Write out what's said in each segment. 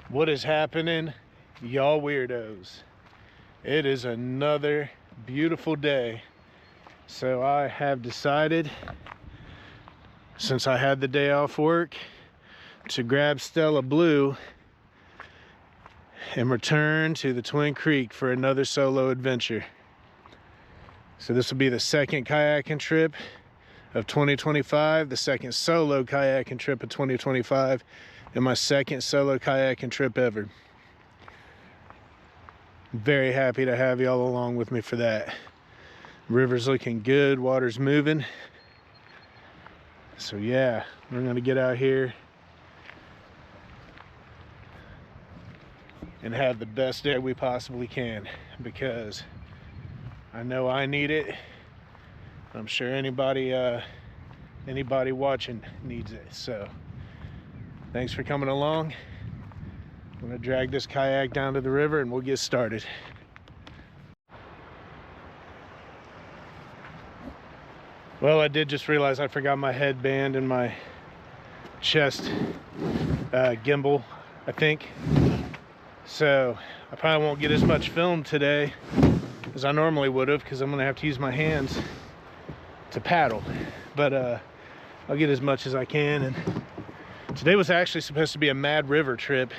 What is happening, y'all weirdos? It is another beautiful day. So I have decided, since I had the day off work, to grab Stella Blue and return to the Twin Creek for another solo adventure. So this will be the second kayaking trip of 2025, the second solo kayaking trip of 2025, and my second solo kayaking trip ever. Very happy to have y'all along with me for that. River's looking good, water's moving. So yeah, we're gonna get out here and have the best day we possibly can, because I know I need it. I'm sure anybody watching needs it. So thanks for coming along. I'm gonna drag this kayak down to the river and we'll get started. Well, I did just realize I forgot my headband and my chest gimbal, I think. So I probably won't get as much film today as I normally would have, because I'm gonna have to use my hands to paddle. But I'll get as much as I can. And today was actually supposed to be a Mad River trip,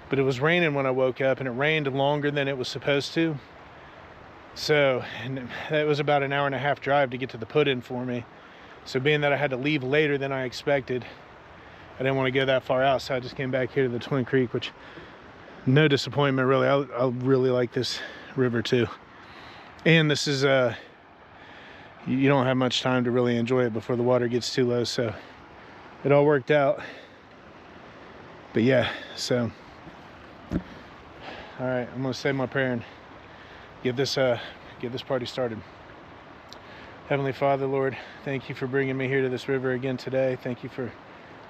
but it was raining when I woke up, and it rained longer than it was supposed to. So, and it was about an hour and a half drive to get to the put-in for me. So being that I had to leave later than I expected, I didn't want to go that far out, so I just came back here to the Twin Creek, which, no disappointment really. I really like this river too. And this is, you don't have much time to really enjoy it before the water gets too low, so it all worked out. But yeah, so, all right, I'm gonna say my prayer and get this party started. Heavenly Father, Lord, thank you for bringing me here to this river again today. Thank you for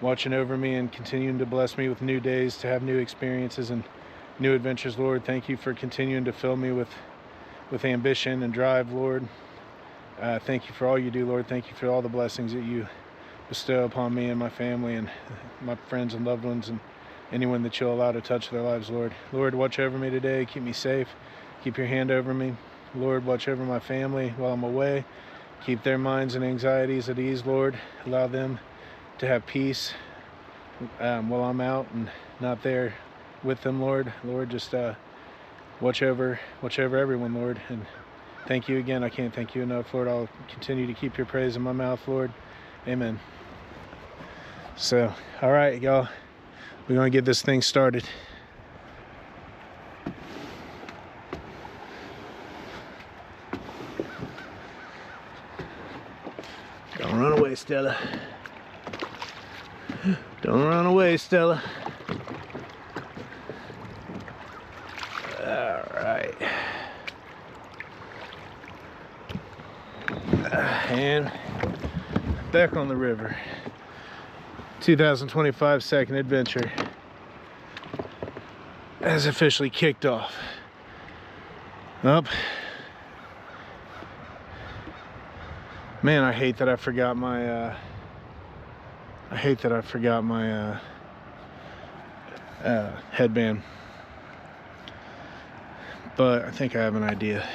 watching over me and continuing to bless me with new days, to have new experiences and new adventures, Lord. Thank you for continuing to fill me with ambition and drive, Lord. Thank you for all you do, Lord. Thank you for all the blessings that you bestow upon me and my family and my friends and loved ones and anyone that you'll allow to touch their lives, Lord. Lord, watch over me today. Keep me safe. Keep your hand over me. Lord, watch over my family while I'm away. Keep their minds and anxieties at ease, Lord. Allow them to have peace while I'm out and not there with them, Lord. Lord, just watch over everyone, Lord. And thank you again. I can't thank you enough, Lord. I'll continue to keep your praise in my mouth, Lord. Amen. So, all right, y'all. We're going to get this thing started. Don't run away, Stella. Don't run away, Stella. All right. And back on the river. 2025 second adventure has officially kicked off. Up. Man, I hate that I forgot my headband. But I think I have an idea.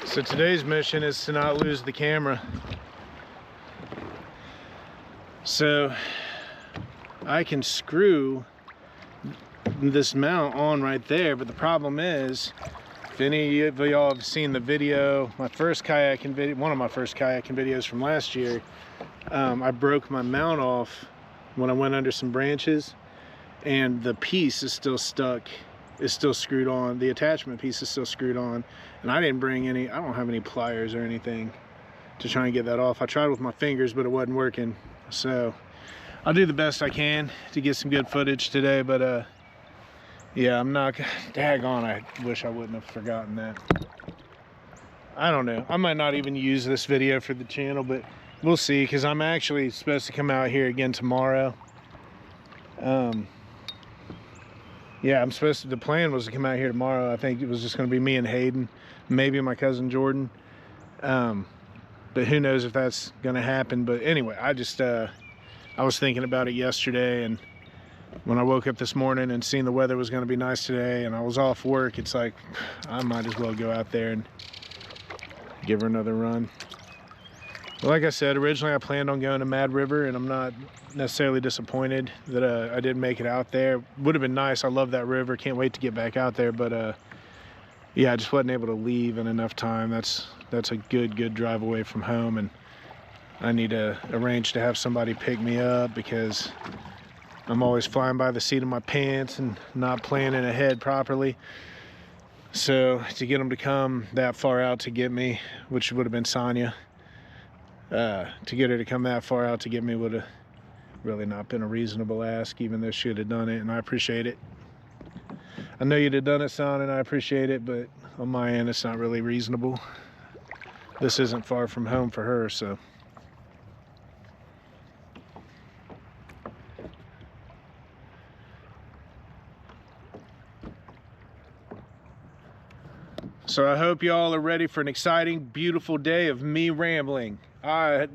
So today's mission is to not lose the camera. So I can screw this mount on right there, but the problem is, if any of y'all have seen the video, one of my first kayaking videos from last year, I broke my mount off when I went under some branches, and the piece is still stuck. It's still screwed on. The attachment piece is still screwed on, and I didn't bring any. I don't have any pliers or anything to try and get that off. I tried with my fingers, but it wasn't working. So I'll do the best I can to get some good footage today, but yeah, I'm not, daggone, I wish I wouldn't have forgotten that. I don't know. I might not even use this video for the channel, but we'll see, because I'm actually supposed to come out here again tomorrow. Yeah, the plan was to come out here tomorrow. I think it was just going to be me and Hayden, maybe my cousin Jordan. But who knows if that's going to happen. But anyway, I just I was thinking about it yesterday, and when I woke up this morning and seen the weather was going to be nice today and I was off work, it's like I might as well go out there and give her another run. But like I said, originally I planned on going to Mad River, and I'm not necessarily disappointed that I didn't make it out there. Would have been nice. I love that river. Can't wait to get back out there. But yeah, I just wasn't able to leave in enough time. That's a good drive away from home, and I need to arrange to have somebody pick me up because I'm always flying by the seat of my pants and not planning ahead properly. So to get them to come that far out to get me, which would have been Sonya, to get her to come that far out to get me would have really not been a reasonable ask, even though she would have done it, and I appreciate it. I know you'd have done it, son, and I appreciate it, but on my end, it's not really reasonable. This isn't far from home for her, so. So I hope y'all are ready for an exciting, beautiful day of me rambling. I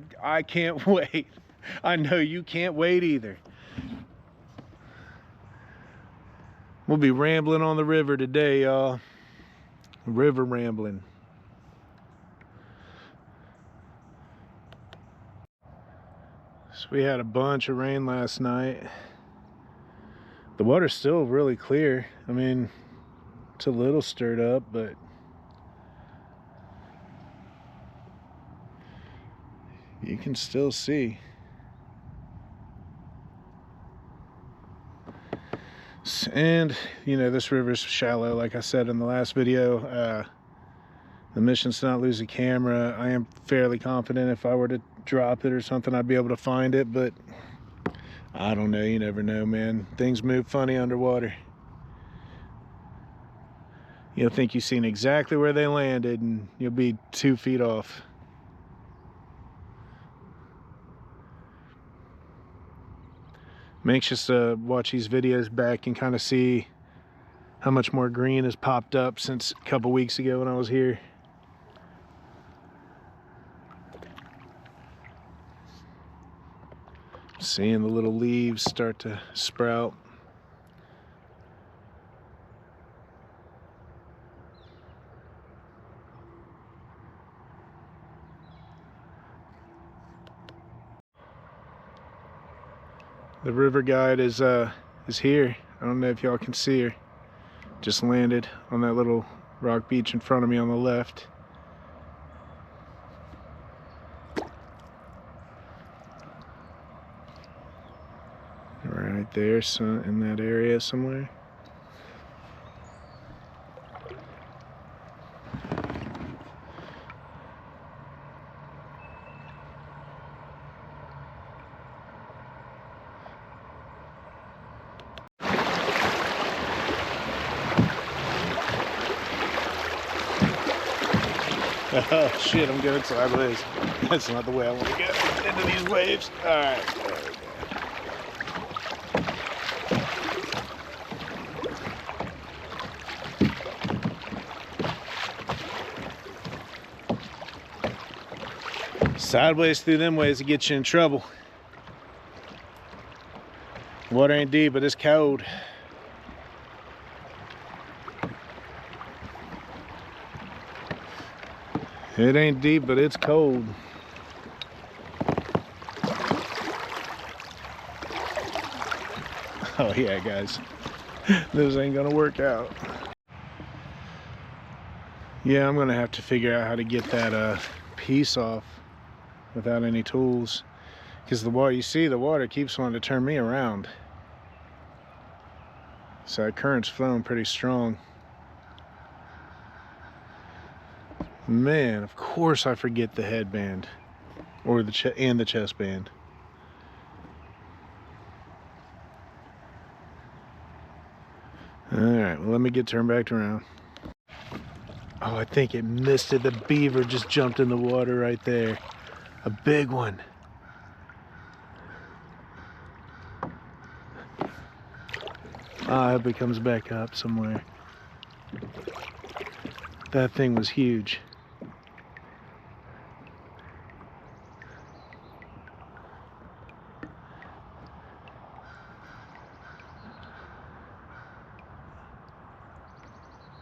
can't wait. I know you can't wait either. We'll be rambling on the river today, y'all. River rambling. So we had a bunch of rain last night. The water's still really clear. I mean, it's a little stirred up, but you can still see. And you know, this river's shallow, like I said in the last video. The mission's to not lose the camera. I am fairly confident if I were to drop it or something, I'd be able to find it, but I don't know. You never know, man. Things move funny underwater. You'll think you've seen exactly where they landed, and you'll be 2 feet off. I'm anxious to watch these videos back and kind of see how much more green has popped up since a couple weeks ago when I was here. Seeing the little leaves start to sprout. The river guide is here. I don't know if y'all can see her. Just landed on that little rock beach in front of me on the left. Right there, so in that area somewhere. Oh shit, I'm going sideways. That's not the way I want to get into these waves. Alright, there we go. Sideways through them ways to get you in trouble. Water ain't deep, but it's cold. It ain't deep, but it's cold. Oh yeah, guys. This ain't gonna work out. Yeah, I'm gonna have to figure out how to get that piece off without any tools. Because the water, you see, the water keeps wanting to turn me around. So that current's flowing pretty strong. Man, of course I forget the headband or the chest band. All right, well, let me get turned back around. Oh, I think it missed it. The beaver just jumped in the water right there. A big one. I hope it comes back up somewhere. That thing was huge.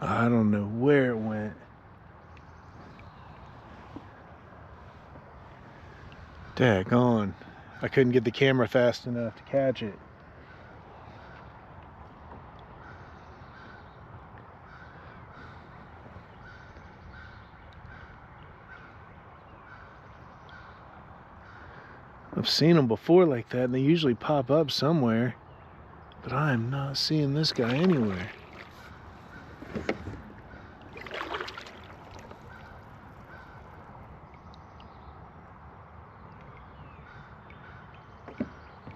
I don't know where it went. Daggone. I couldn't get the camera fast enough to catch it. I've seen them before like that, and they usually pop up somewhere, but I am not seeing this guy anywhere.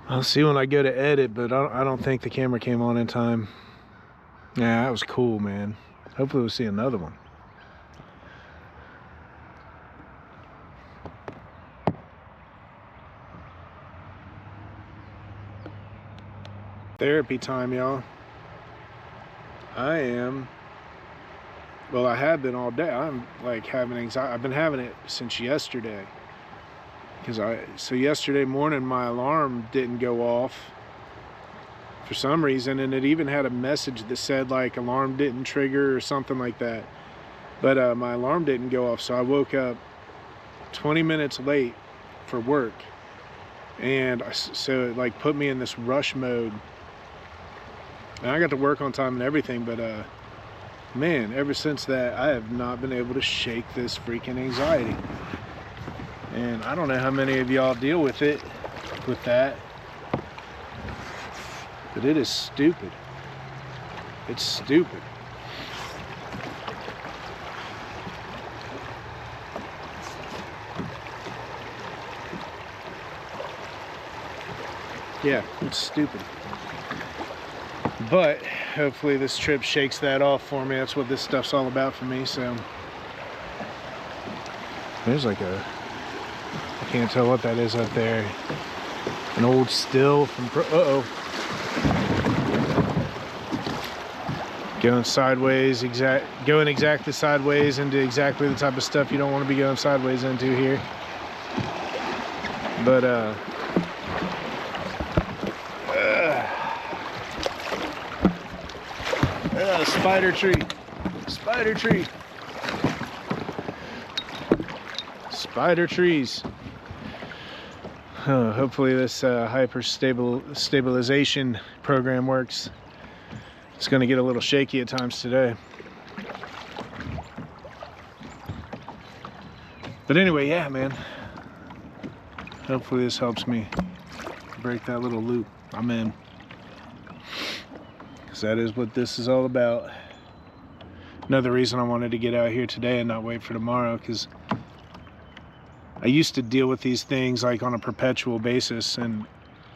I'll see when I go to edit, but I don't think the camera came on in time. Yeah, that was cool, man. Hopefully we'll see another one. Therapy time, y'all. I have been all day. I'm like having anxiety. I've been having it since yesterday. So yesterday morning my alarm didn't go off for some reason, and it even had a message that said like alarm didn't trigger or something like that. But my alarm didn't go off, so I woke up 20 minutes late for work. And so it like put me in this rush mode. And I got to work on time and everything, but man, ever since that, I have not been able to shake this freaking anxiety. And I don't know how many of y'all deal with it, with that, but it is stupid. It's stupid. Yeah, it's stupid. But hopefully this trip shakes that off for me. That's what this stuff's all about for me. So there's like a, I can't tell what that is up there. An old still from going sideways, going exactly sideways into exactly the type of stuff you don't want to be going sideways into here. But spider tree, spider tree, spider trees. Hopefully this stabilization program works. It's going to get a little shaky at times today. But anyway, yeah, man. Hopefully this helps me break that little loop I'm in. Because that is what this is all about. Another reason I wanted to get out here today and not wait for tomorrow, because I used to deal with these things like on a perpetual basis, and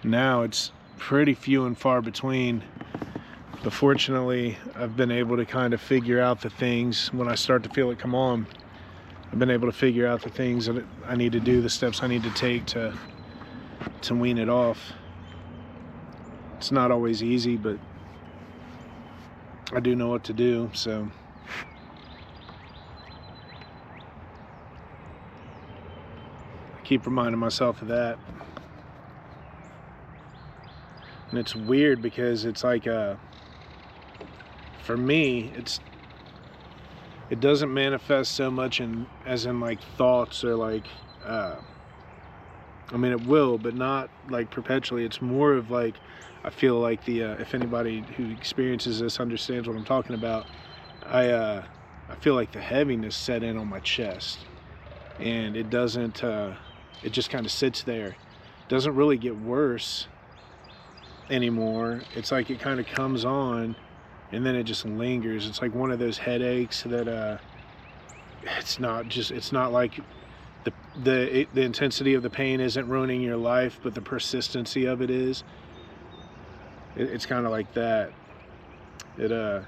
now it's pretty few and far between. But fortunately, I've been able to kind of figure out the things when I start to feel it come on. I've been able to figure out the things that I need to do, the steps I need to take to wean it off. It's not always easy, but I do know what to do, so. I keep reminding myself of that. And it's weird because it's like for me, it doesn't manifest so much as in like thoughts or like I mean it will, but not like perpetually. It's more of like, I feel like the if anybody who experiences this understands what I'm talking about, I feel like the heaviness set in on my chest, and it doesn't it just kind of sits there. It doesn't really get worse anymore. It's like it kind of comes on and then it just lingers. It's like one of those headaches that it's not like the intensity of the pain isn't ruining your life, but the persistency of it is. It's kind of like that. It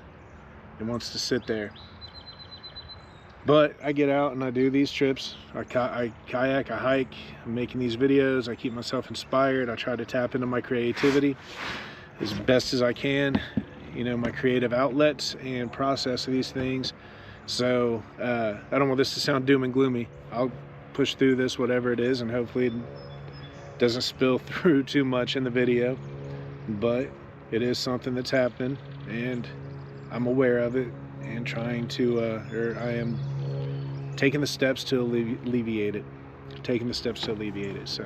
wants to sit there. But I get out and I do these trips. I kayak, I hike, I'm making these videos, I keep myself inspired, I try to tap into my creativity as best as I can, you know, my creative outlets and process these things. So I don't want this to sound doom and gloomy. I'll push through this, whatever it is, and hopefully it doesn't spill through too much in the video. But it is something that's happening, and I'm aware of it, and trying to, or I am taking the steps to alleviate it. So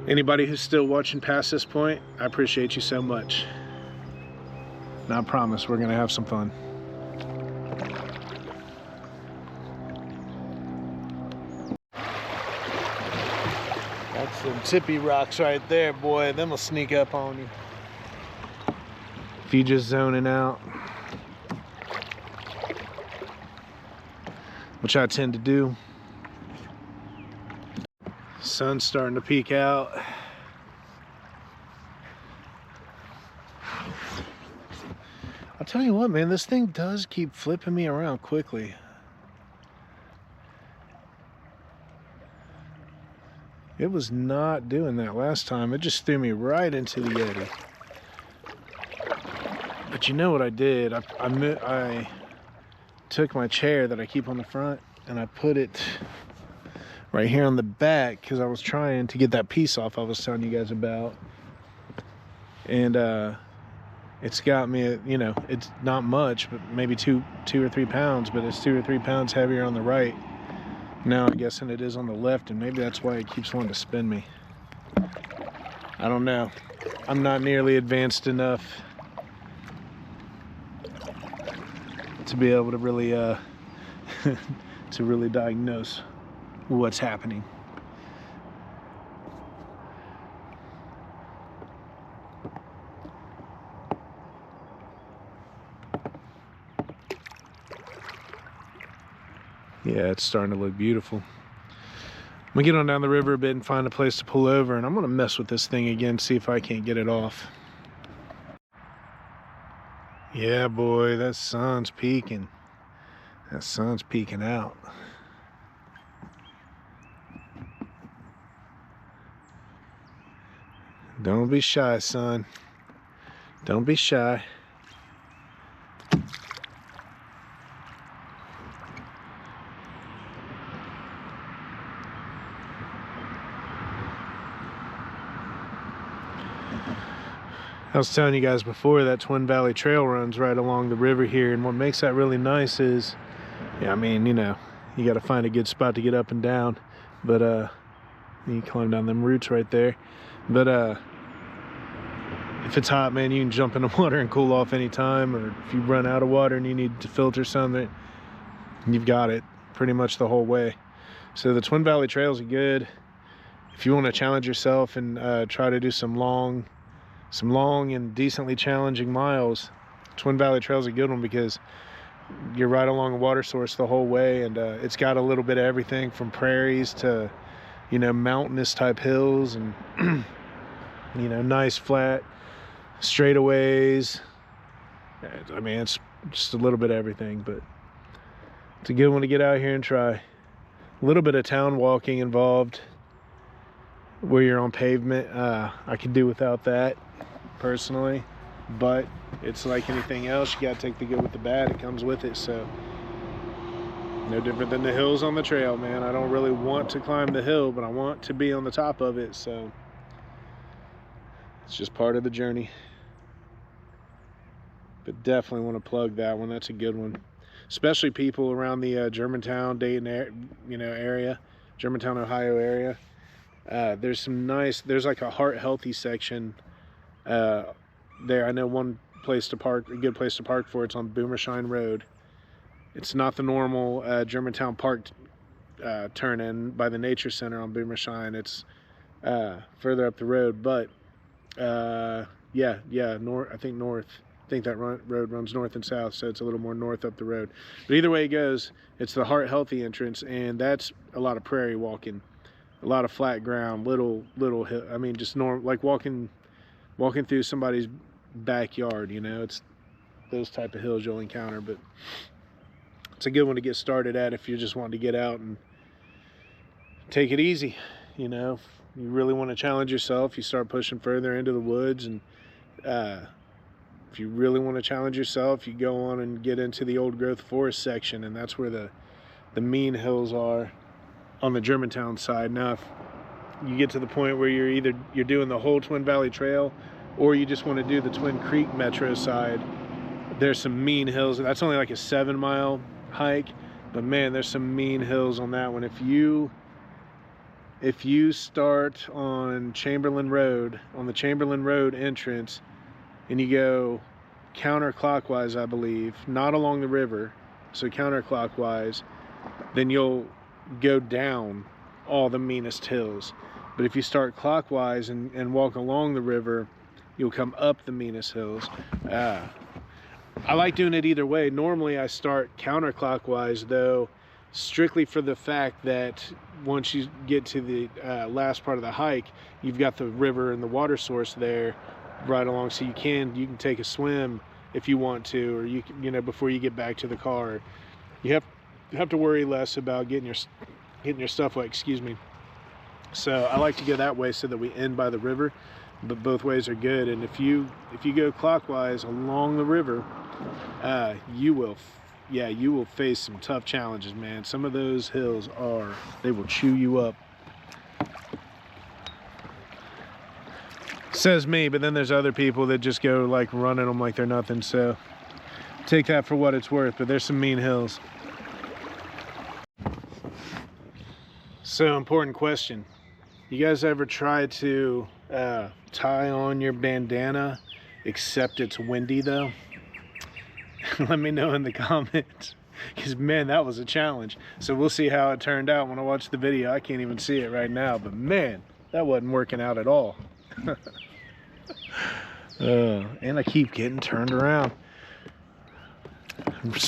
anybody who's still watching past this point, I appreciate you so much. And I promise we're gonna have some fun. That's some tippy rocks right there, boy. Them will sneak up on you if you just zoning out, which I tend to do. Sun's starting to peek out. I'll tell you what, man, this thing does keep flipping me around quickly. It was not doing that last time. It just threw me right into the eddy. But you know what I did? I took my chair that I keep on the front and I put it right here on the back because I was trying to get that piece off I was telling you guys about. And it's got me, you know, it's not much, but maybe two or 3 pounds, but it's 2 or 3 pounds heavier on the right now, I guess, than it is on the left, and maybe that's why it keeps wanting to spin me. I don't know. I'm not nearly advanced enough to be able to really to really diagnose what's happening. Yeah, it's starting to look beautiful. I'm gonna get on down the river a bit and find a place to pull over, and I'm gonna mess with this thing again, see if I can't get it off. Yeah, boy, that sun's peeking. That sun's peeking out. Don't be shy, son. Don't be shy. I was telling you guys before that Twin Valley Trail runs right along the river here, and what makes that really nice is, yeah, I mean, you know, you got to find a good spot to get up and down, but you climb down them roots right there. But if it's hot, man, you can jump in the water and cool off anytime, or if you run out of water and you need to filter something, you've got it pretty much the whole way. So the Twin Valley Trails are good if you want to challenge yourself and try to do some long and decently challenging miles. Twin Valley Trail is a good one because you're right along a water source the whole way, and it's got a little bit of everything from prairies to, you know, mountainous type hills, and you know, nice flat straightaways. I mean, it's just a little bit of everything, but it's a good one to get out here and try. A little bit of town walking involved where you're on pavement. I could do without that personally, but it's like anything else, you gotta take the good with the bad. It comes with it. So no different than the hills on the trail, man. I don't really want to climb the hill, but I want to be on the top of it, so it's just part of the journey. But definitely want to plug that one. That's a good one, especially people around the Germantown, Dayton, you know, area, Germantown, Ohio area. There's some nice, there's like a heart healthy section there. I know one place to park, a good place to park for, it's on Boomershine Road. It's not the normal Germantown Park turn in by the Nature Center on Boomershine. It's further up the road, but yeah, north. I think that road runs north and south, so it's a little more north up the road. But either way it goes, it's the Heart Healthy entrance, and that's a lot of prairie walking, a lot of flat ground, little hill. I mean, just like walking through somebody's backyard, you know. It's those type of hills you'll encounter, but it's a good one to get started at if you're just wanting to get out and take it easy. You know, if you really want to challenge yourself, you start pushing further into the woods, and if you really want to challenge yourself, you go on and get into the old growth forest section, and that's where the mean hills are on the Germantown side. Now if you get to the point where you're doing the whole Twin Valley Trail, or you just want to do the Twin Creek Metro side, There's some mean hills. That's only like a 7-mile hike, but man, there's some mean hills on that one. If you start on Chamberlain Road, on the Chamberlain Road entrance, and you go counterclockwise, I believe, not along the river, so counterclockwise, then you'll go down all the meanest hills. But if you start clockwise and walk along the river, you'll come up the meanest hills. I like doing it either way. Normally I start counterclockwise, though, strictly for the fact that once you get to the last part of the hike, you've got the river and the water source there right along, so you can take a swim if you want to, or you know, before you get back to the car. You have to worry less about getting your stuff wet, excuse me. So I like to go that way so that we end by the river, but both ways are good. And if you go clockwise along the river, you will face some tough challenges, man. Some of those hills they will chew you up. Says me, but then there's other people that just go like running them like they're nothing, so take that for what it's worth. But there's some mean hills. So, important question. You guys ever try to tie on your bandana except it's windy though? Let me know in the comments, because man, that was a challenge. So we'll see how it turned out when I watch the video. I can't even see it right now, but man, that wasn't working out at all. And I keep getting turned around.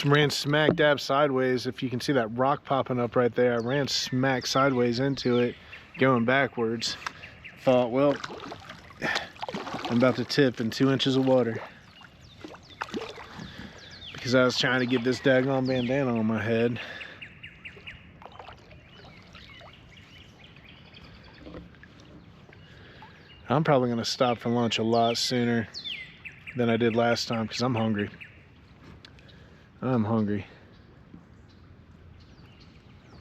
Ran smack dab sideways. If you can see that rock popping up right there, I ran smack sideways into it, going backwards. Thought, well, I'm about to tip in 2 inches of water, because I was trying to get this daggone bandana on my head. I'm probably going to stop for lunch a lot sooner than I did last time, because I'm hungry. I'm hungry.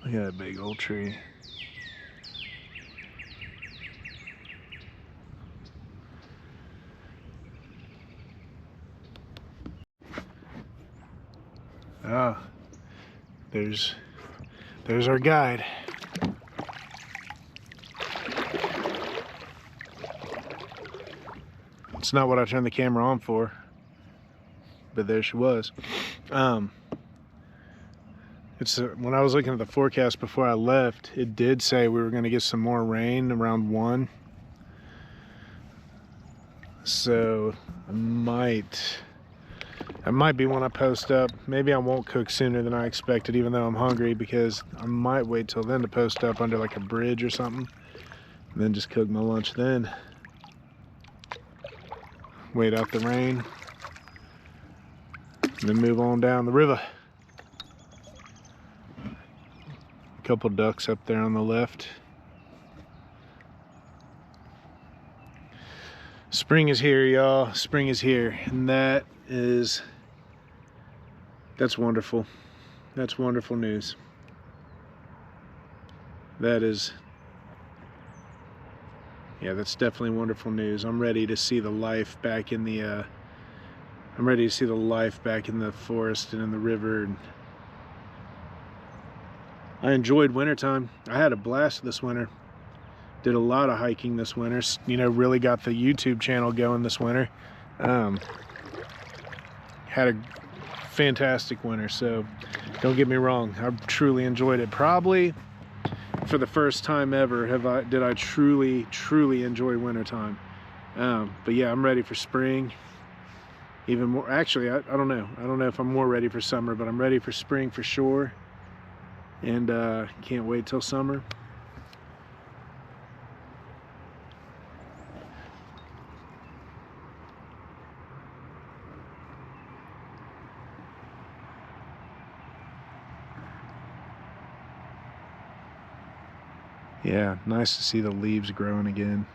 Look at that big old tree. Ah, there's our guide. It's not what I turned the camera on for, but there she was. When I was looking at the forecast before I left, it did say we were going to get some more rain around 1. So I might be when I post up. Maybe I won't cook sooner than I expected, even though I'm hungry, because I might wait till then to post up under like a bridge or something, and then just cook my lunch then. Wait out the rain, and then move on down the river. A couple ducks up there on the left. Spring is here, y'all. Spring is here, and that's wonderful. That's wonderful news. That's definitely wonderful news. I'm ready to see the life back in the forest and in the river. And I enjoyed wintertime. I had a blast this winter. Did a lot of hiking this winter. You know, really got the YouTube channel going this winter. Had a fantastic winter, so don't get me wrong. I truly enjoyed it. Probably for the first time ever did I truly enjoy wintertime. But yeah, I'm ready for spring. Even more, actually, I don't know. I don't know if I'm more ready for summer, but I'm ready for spring for sure. And can't wait till summer. Yeah, nice to see the leaves growing again,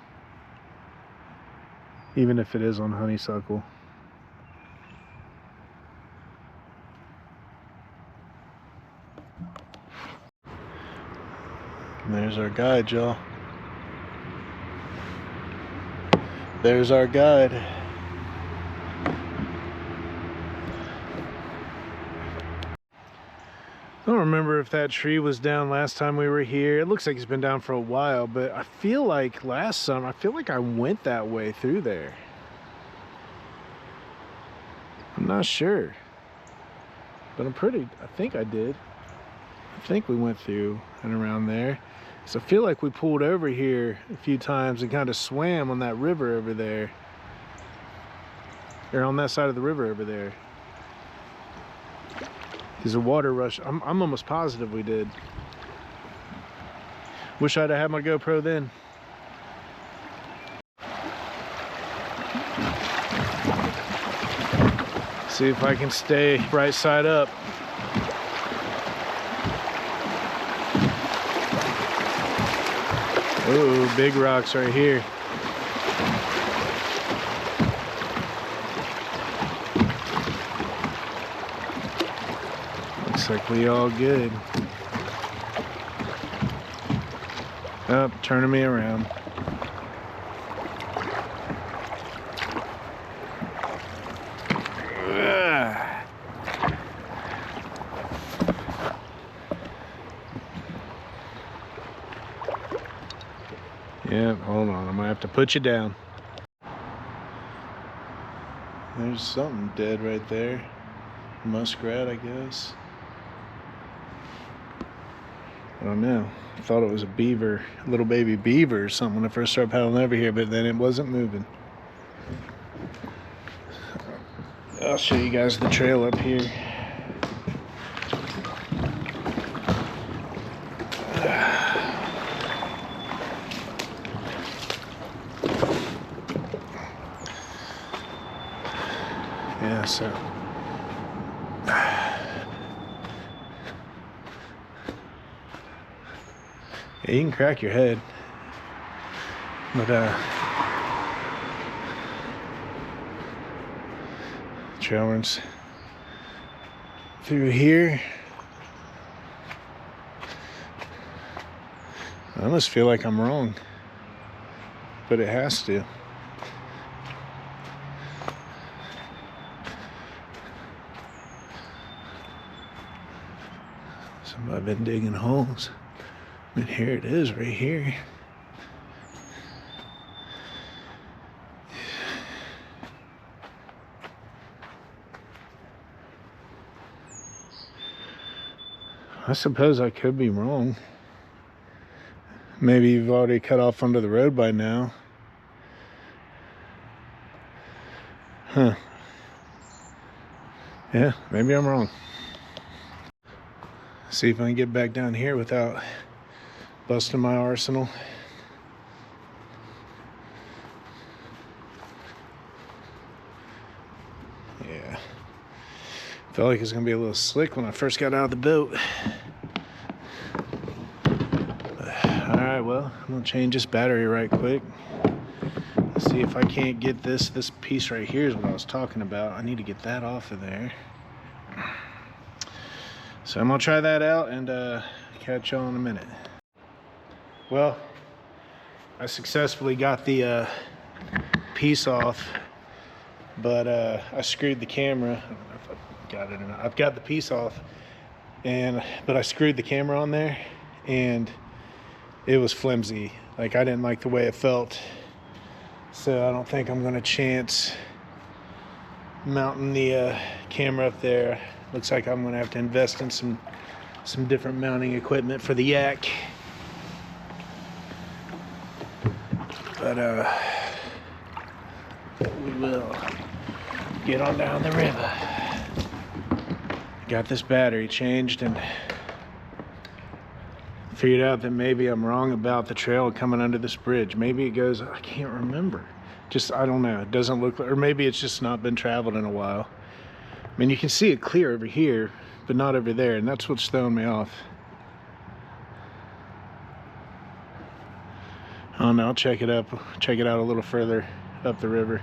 even if it is on honeysuckle. And there's our guide, y'all. There's our guide. I don't remember if that tree was down last time we were here. It looks like it's been down for a while, but I feel like last summer, I feel like I went that way through there. I'm not sure, but I think I did. I think we went through and around there. So I feel like we pulled over here a few times and kind of swam on that river over there. Or on that side of the river over there. Because the water rush, I'm almost positive we did. Wish I'd have had my GoPro then. See if I can stay right side up. Ooh, big rocks right here. Looks like we all good. Oh, turning me around. Yeah, hold on, I'm gonna have to put you down. There's something dead right there. Muskrat, I guess. I don't know. I thought it was a beaver, a little baby beaver or something when I first started paddling over here, but then it wasn't moving. I'll show you guys the trail up here. Yeah, so yeah, you can crack your head, but trail runs through here. I almost feel like I'm wrong, but it has to. Somebody been digging holes. And here it is, right here. I suppose I could be wrong. Maybe you've already cut off under the road by now. Huh. Yeah, maybe I'm wrong. See if I can get back down here without busting my arsenal. Yeah. Felt like it was gonna be a little slick when I first got out of the boat. Alright, well, I'm gonna change this battery right quick. Let's see if I can't get this piece right here is what I was talking about. I need to get that off of there. So I'm gonna try that out and catch y'all in a minute. Well, I successfully got the piece off, but I screwed the camera. I don't know if I've got it or not. I've got the piece off, but I screwed the camera on there, and it was flimsy. Like, I didn't like the way it felt, so I don't think I'm gonna chance mounting the camera up there. Looks like I'm gonna have to invest in some different mounting equipment for the yak. But we will get on down the river. Got this battery changed and figured out that maybe I'm wrong about the trail coming under this bridge. Maybe it goes, I can't remember. Just, I don't know. It doesn't look like, or maybe it's just not been traveled in a while. I mean, you can see it clear over here, but not over there, and that's what's throwing me off. Oh no, I'll check it out a little further up the river.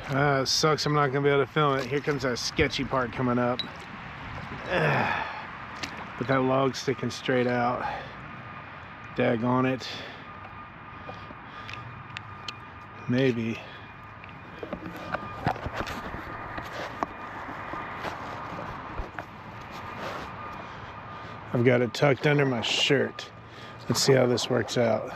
It sucks I'm not gonna be able to film it. Here comes that sketchy part coming up. With that log sticking straight out. Daggone it. Maybe I've got it tucked under my shirt. Let's see how this works out.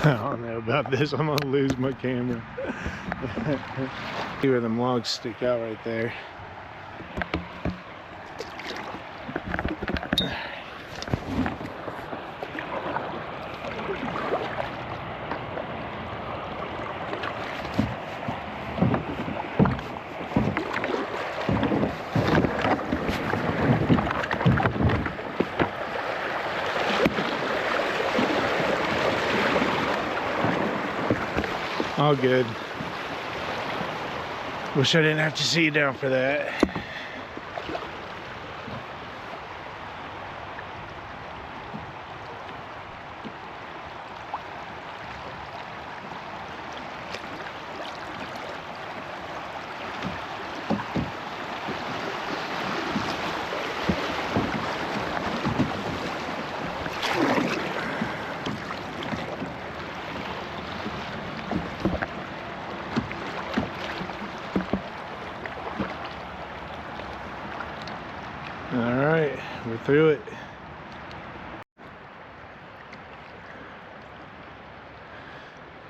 I don't know about this. I'm gonna lose my camera. See where them logs stick out right there. All good. Wish I didn't have to see you down for that. All right, we're through it.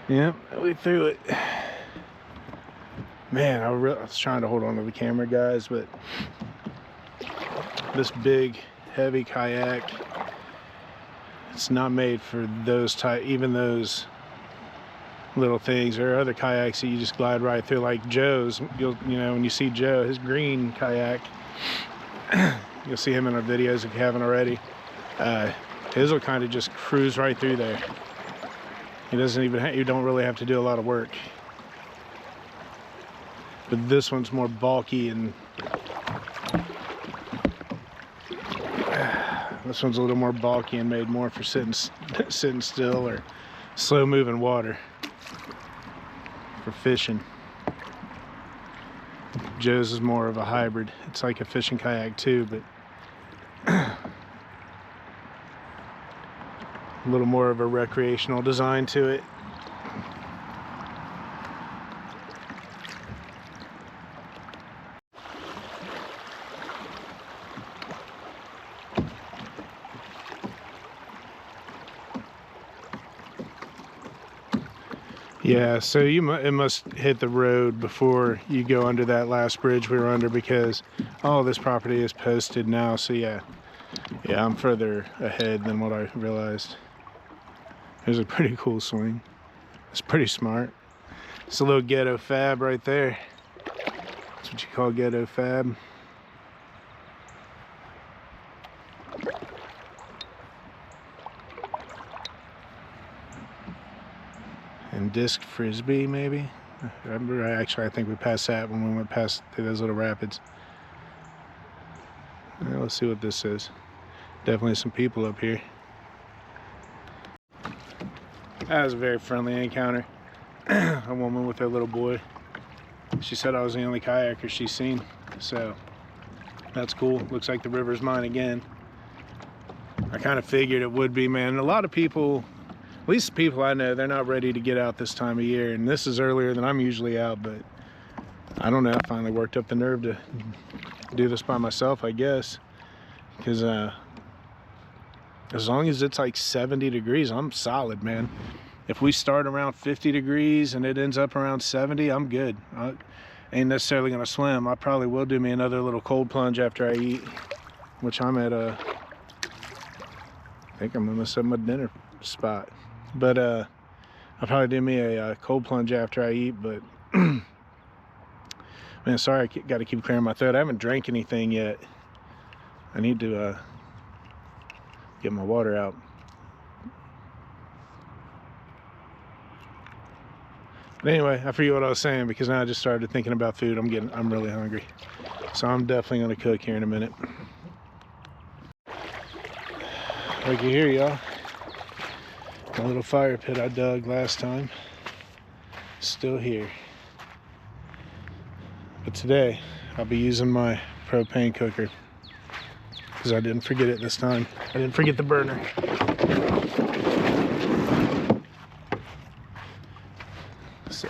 Yep, we threw it. Man, I was trying to hold on to the camera, guys, but this big, heavy kayak, it's not made for those type, even those little things. There are other kayaks that you just glide right through, like Joe's. You know, when you see Joe, his green kayak, you'll see him in our videos if you haven't already. His will kind of just cruise right through there. He doesn't even, you don't really have to do a lot of work. But this one's more bulky, and this one's a little more bulky and made more for sitting still or slow moving water for fishing. Joe's is more of a hybrid. It's like a fishing kayak too, but a little more of a recreational design to it. Yeah, so it must hit the road before you go under that last bridge we were under, because all this property is posted now. So yeah, I'm further ahead than what I realized. There's a pretty cool swing. It's pretty smart. It's a little ghetto fab right there. That's what you call ghetto fab. And disc frisbee, maybe. I think we passed that when we went past through those little rapids. Let's see what this is. Definitely some people up here. That was a very friendly encounter. A woman with her little boy. She said I was the only kayaker she's seen, so that's cool. Looks like the river's mine again. I kind of figured it would be, man. A lot of people, at least the people I know, they're not ready to get out this time of year, and this is earlier than I'm usually out, but I don't know. I finally worked up the nerve to do this by myself, I guess, because as long as it's like 70 degrees, I'm solid, man. If we start around 50 degrees and it ends up around 70, I'm good. I ain't necessarily gonna swim. I probably will do me another little cold plunge after I eat, which I'm at I think I'm almost at my dinner spot. But I'll probably do me a cold plunge after I eat. But man, sorry, I got to keep clearing my throat. I haven't drank anything yet. I need to get my water out. But anyway, I forget what I was saying, because now I just started thinking about food. I'm really hungry, so I'm definitely gonna cook here in a minute. Looky here, y'all. My little fire pit I dug last time, still here. But today, I'll be using my propane cooker because I didn't forget it this time. I didn't forget the burner. So,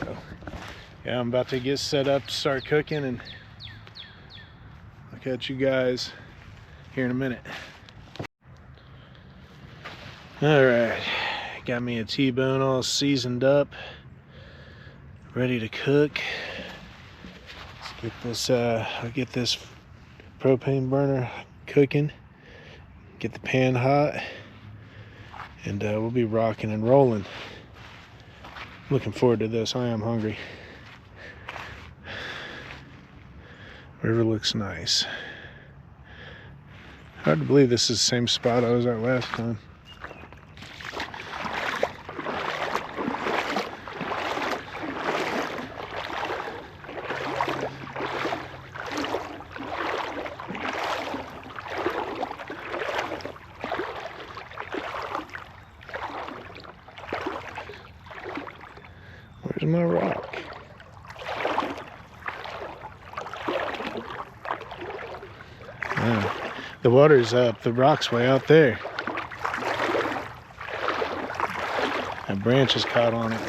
yeah, I'm about to get set up to start cooking, and I'll catch you guys here in a minute. All right, got me a T-bone all seasoned up, ready to cook. Let's get this, I'll get this propane burner cooking, get the pan hot, and we'll be rocking and rolling. Looking forward to this. I am hungry. River looks nice. Hard to believe this is the same spot I was at last time. Where's my rock? The water's up, the rock's way out there. That branch is caught on it.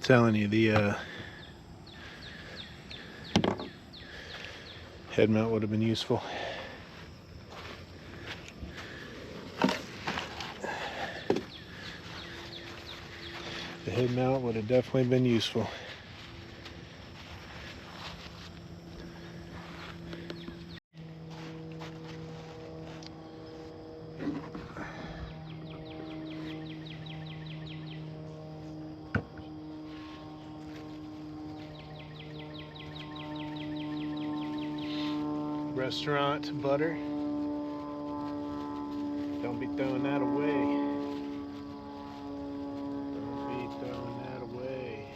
Telling you, the head mount would have been useful. The head mount would have definitely been useful. Restaurant butter. Don't be throwing that away. Don't be throwing that away.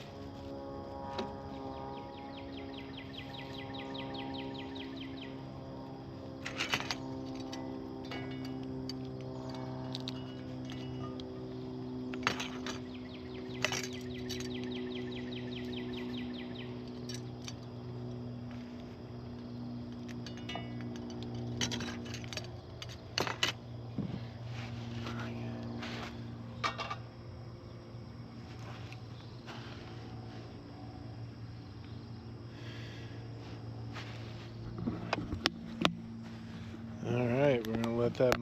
Alright, we're gonna let that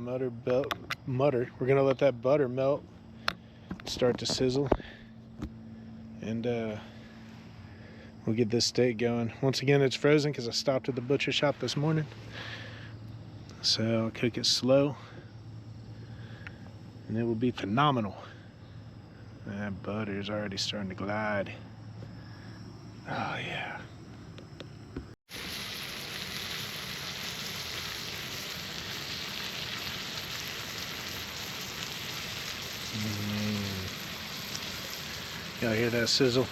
we're gonna let that butter melt, start to sizzle, and we'll get this steak going. Once again, it's frozen because I stopped at the butcher shop this morning. So I'll cook it slow, and it will be phenomenal. That butter is already starting to glide. Oh yeah. Y'all hear that sizzle?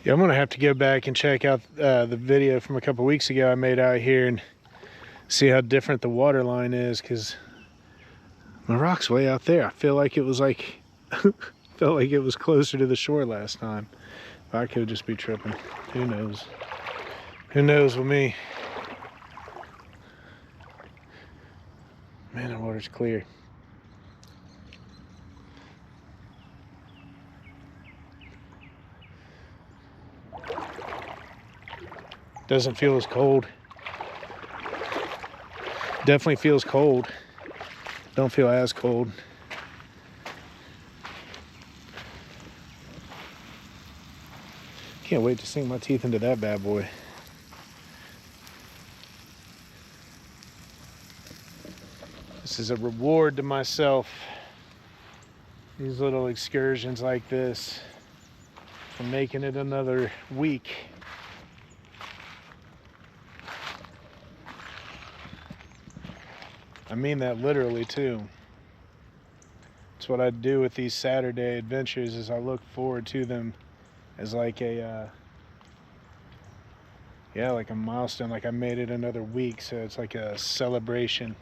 Yeah, I'm gonna have to go back and check out the video from a couple weeks ago I made out here and see how different the water line is, because my rock's way out there. I feel like it was felt like it was closer to the shore last time. I could just be tripping. Who knows? Who knows with me? Man, the water's clear. Doesn't feel as cold. Definitely feels cold. Don't feel as cold. Can't wait to sink my teeth into that bad boy. This is a reward to myself. These little excursions like this, for making it another week. I mean that literally too. It's what I do with these Saturday adventures, is I look forward to them as like a like a milestone, like I made it another week, so it's like a celebration.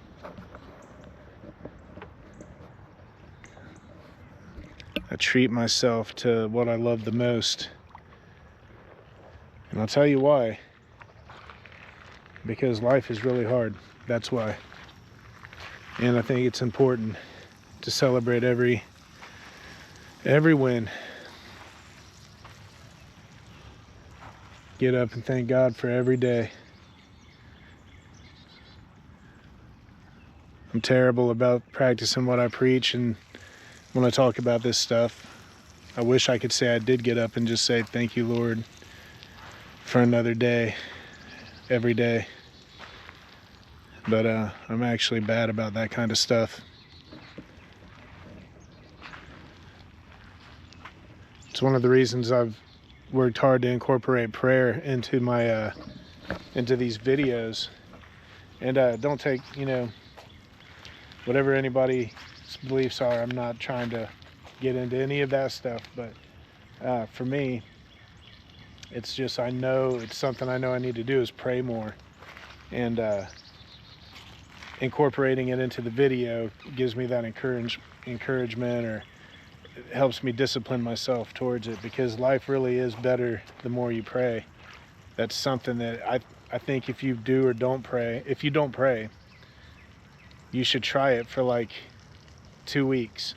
I treat myself to what I love the most. And I'll tell you why. Because life is really hard. That's why. And I think it's important to celebrate every win. Get up and thank God for every day. I'm terrible about practicing what I preach, and when I talk about this stuff, I wish I could say I did get up and just say, thank you, Lord, for another day, every day. But I'm actually bad about that kind of stuff. It's one of the reasons I've worked hard to incorporate prayer into my into these videos. And don't take, whatever anybody's beliefs are, I'm not trying to get into any of that stuff, but for me, it's just, I know it's something I know I need to do, is pray more. And incorporating it into the video gives me that encouragement, or it helps me discipline myself towards it, because life really is better the more you pray. That's something that I think if you do or don't pray, if you don't pray, you should try it for like 2 weeks.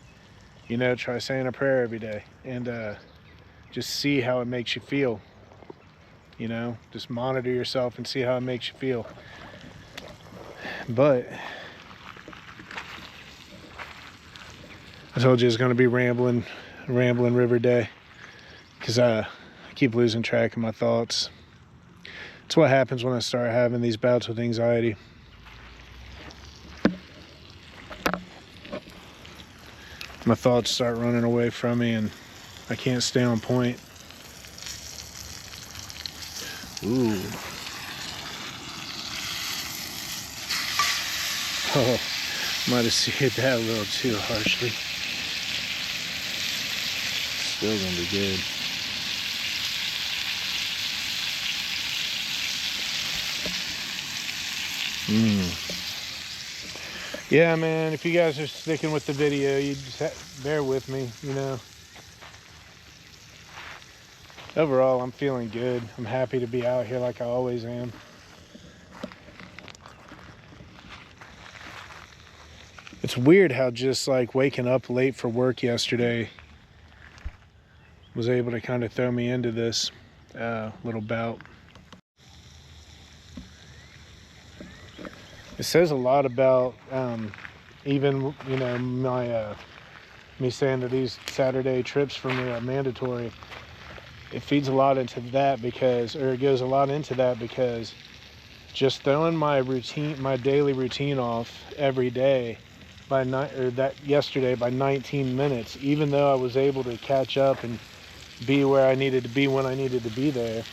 Try saying a prayer every day, and just see how it makes you feel. Just monitor yourself and see how it makes you feel. But I told you it's going to be rambling river day, because I keep losing track of my thoughts. It's what happens when I start having these bouts with anxiety. My thoughts start running away from me, and I can't stay on point. Ooh. Oh, might have hit that a little too harshly. Still gonna be good. Yeah, man, if you guys are sticking with the video, you just bear with me, Overall, I'm feeling good. I'm happy to be out here like I always am. It's weird how just like waking up late for work yesterday was able to kind of throw me into this little bout. It says a lot about even my me saying that these Saturday trips for me are mandatory. It feeds a lot into that, it goes a lot into that, because just throwing my daily routine off every day yesterday by 19 minutes, even though I was able to catch up and be where I needed to be when I needed to be there,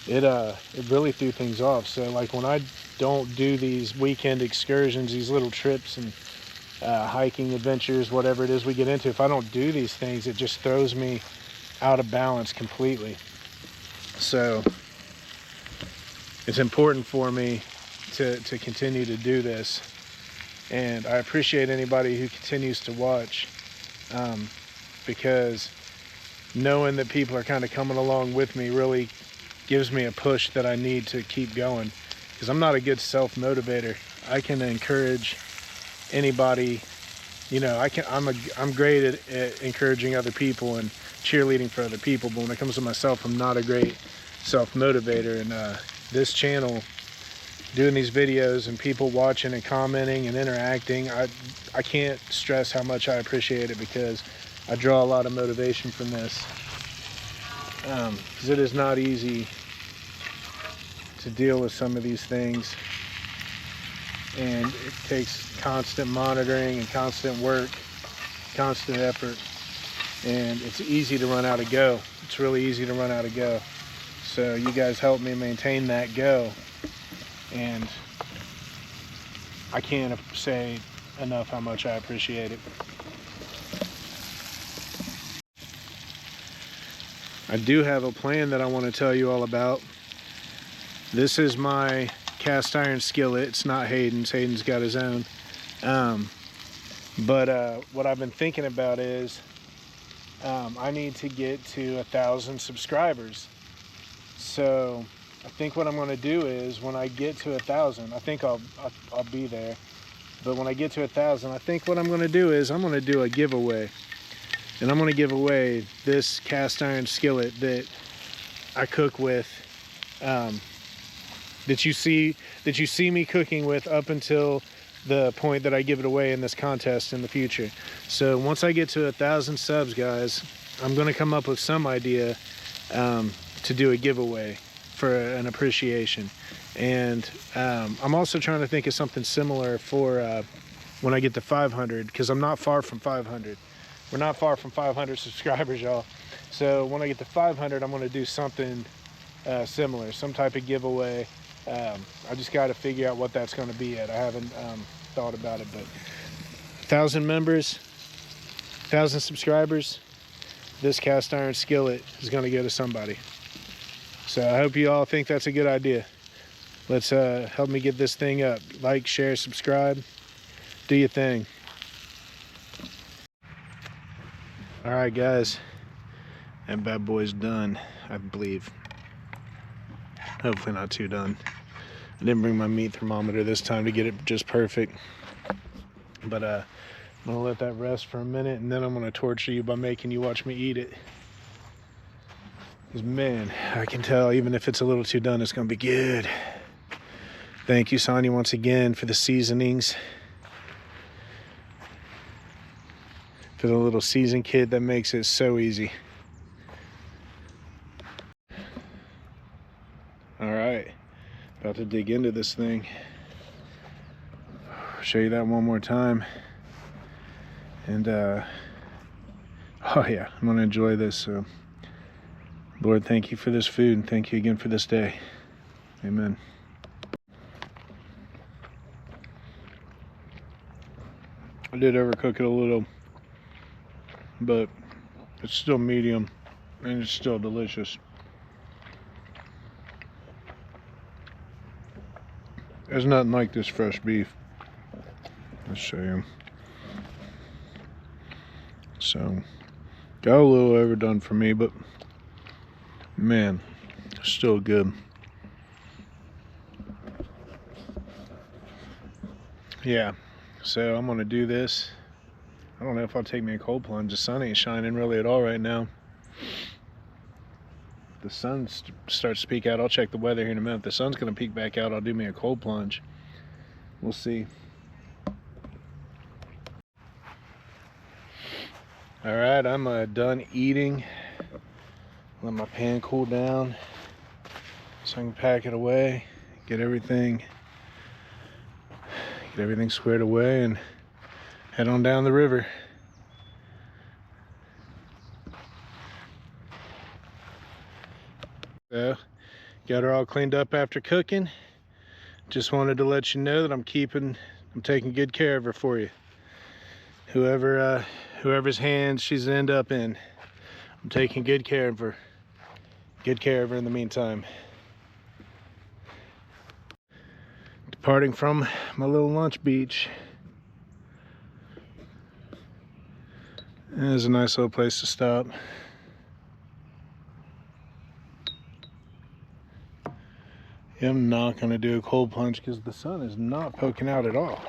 it really threw things off. So like when I don't do these weekend excursions, these little trips and hiking adventures, whatever it is we get into, if I don't do these things, it just throws me out of balance completely. So it's important for me to continue to do this, and I appreciate anybody who continues to watch, because knowing that people are kind of coming along with me really gives me a push that I need to keep going, because I'm not a good self-motivator. I can encourage anybody, you know, I'm great at encouraging other people and cheerleading for other people, but when it comes to myself, I'm not a great self-motivator. And this channel, doing these videos and people watching and commenting and interacting, I can't stress how much I appreciate it, because I draw a lot of motivation from this. Because it is not easy to deal with some of these things, and it takes constant monitoring and constant work, constant effort, and it's easy to run out of go. It's really easy to run out of go. So you guys help me maintain that go, and I can't say enough how much I appreciate it. I do have a plan that I want to tell you all about. This is my cast iron skillet. It's not Hayden's. Hayden's got his own. But what I've been thinking about is I need to get to 1,000 subscribers. So I think what I'm going to do is, when I get to 1,000, I think I'll be there. But when I get to 1,000, I think what I'm going to do is I'm going to do a giveaway. And I'm going to give away this cast iron skillet that I cook with, that you see me cooking with up until the point that I give it away in this contest in the future. So once I get to 1,000 subs, guys, I'm going to come up with some idea to do a giveaway for an appreciation. And I'm also trying to think of something similar for when I get to 500, because I'm not far from 500. We're not far from 500 subscribers, y'all. So when I get to 500, I'm going to do something similar, some type of giveaway. I just got to figure out what that's going to be at. I haven't thought about it, but 1,000 members, 1,000 subscribers, this cast iron skillet is going to go to somebody. So I hope you all think that's a good idea. Let's help me get this thing up. Like, share, subscribe. Do your thing. All right, guys, that bad boy's done, I believe. Hopefully not too done. I didn't bring my meat thermometer this time to get it just perfect. But I'm gonna let that rest for a minute, and then I'm gonna torture you by making you watch me eat it. Because, man, I can tell even if it's a little too done, it's gonna be good. Thank you, Sonia, once again for the seasonings. For the little season kit that makes it so easy. All right, about to dig into this thing. Show you that one more time. And oh yeah, I'm gonna enjoy this. So Lord, thank you for this food, and thank you again for this day. Amen. I did overcook it a little, but it's still medium and it's still delicious. There's nothing like this fresh beef. Let's show you. So, got a little overdone for me, but man, still good. Yeah, so I'm gonna do this. I don't know if I'll take me a cold plunge. The sun ain't shining really at all right now. If the sun starts to peek out, I'll check the weather here in a minute. If the sun's gonna peek back out, I'll do me a cold plunge. We'll see. All right, I'm done eating. Let my pan cool down so I can pack it away, get everything squared away, and head on down the river. So, got her all cleaned up after cooking. Just wanted to let you know that I'm taking good care of her for you. Whoever's hands she's end up in, I'm taking good care of her. Good care of her in the meantime. Departing from my little lunch beach. There's a nice little place to stop. I'm not going to do a cold plunge because the sun is not poking out at all.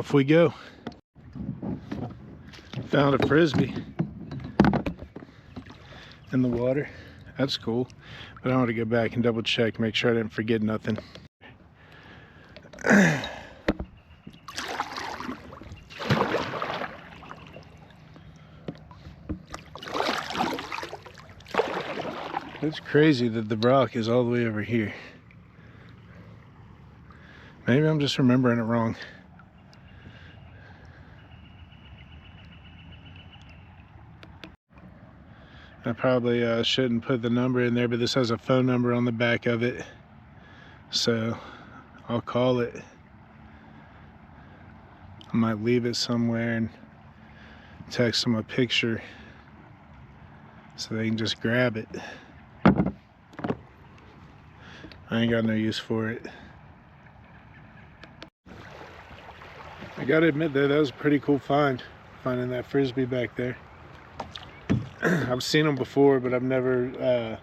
off we go. Found a frisbee in the water. That's cool. But I want to go back and double check, make sure I didn't forget nothing. It's crazy that the rock is all the way over here. Maybe I'm just remembering it wrong. I probably shouldn't put the number in there, but this has a phone number on the back of it. So I'll call it. I might leave it somewhere and text them a picture so they can just grab it. I ain't got no use for it. I gotta admit though, that was a pretty cool find, finding that frisbee back there. I've seen them before, but I've never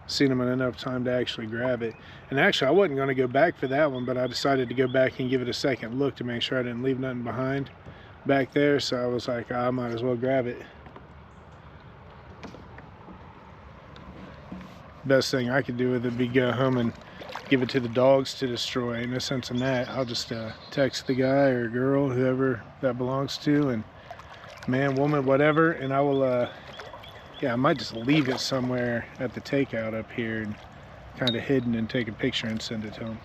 seen them in enough time to actually grab it. And actually, I wasn't gonna go back for that one, but I decided to go back and give it a second look to make sure I didn't leave nothing behind back there. So I was like, I might as well grab it. Best thing I could do with it would be go home and give it to the dogs to destroy. No sense in that. I'll just text the guy or girl, whoever that belongs to, and man, woman, whatever, and I will yeah, I might just leave it somewhere at the takeout up here and kind of hidden, and take a picture and send it to them.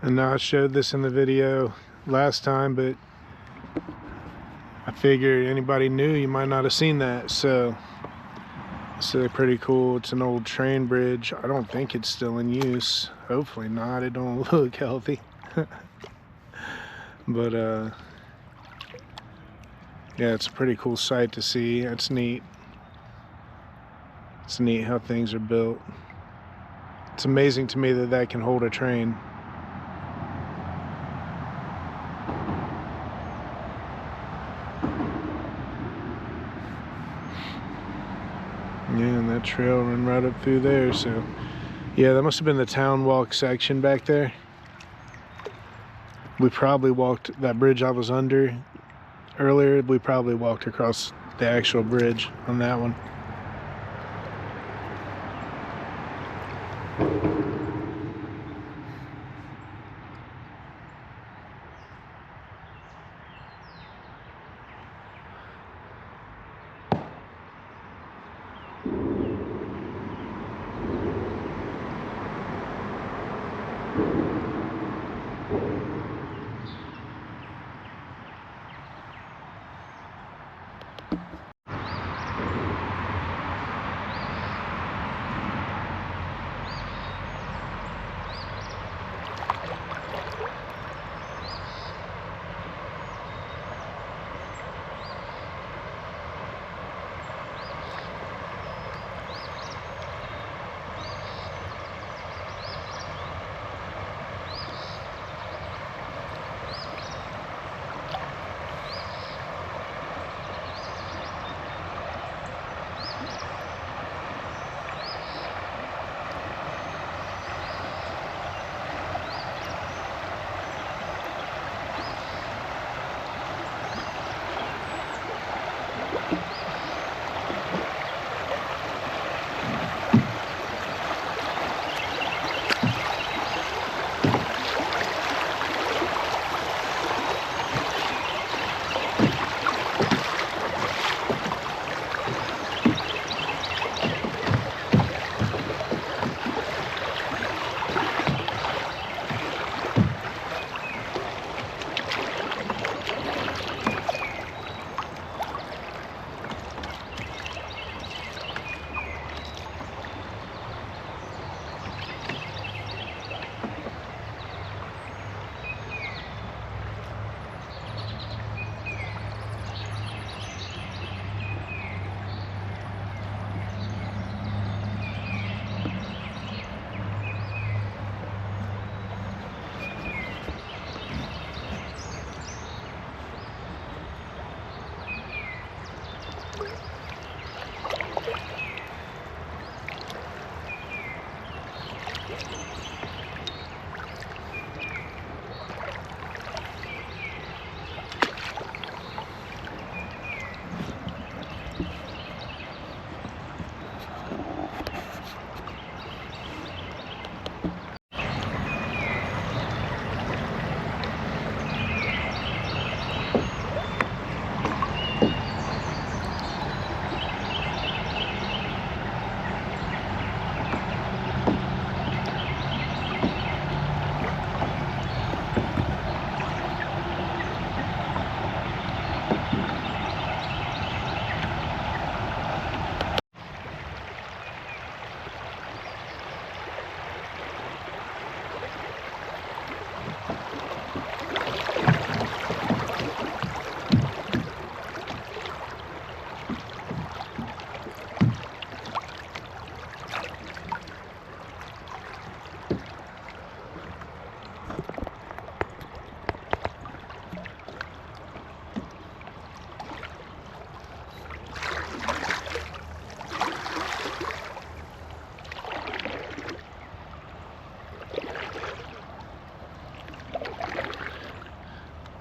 And now I showed this in the video last time, but I figured anybody new, you might not have seen that. So it's pretty cool. It's an old train bridge. I don't think it's still in use. Hopefully not. It don't look healthy. But yeah, it's a pretty cool sight to see. It's neat. It's neat how things are built. It's amazing to me that that can hold a train. Yeah, and that trail ran right up through there. So yeah, that must have been the town walk section back there. We probably walked that bridge I was under earlier. We probably walked across the actual bridge on that one.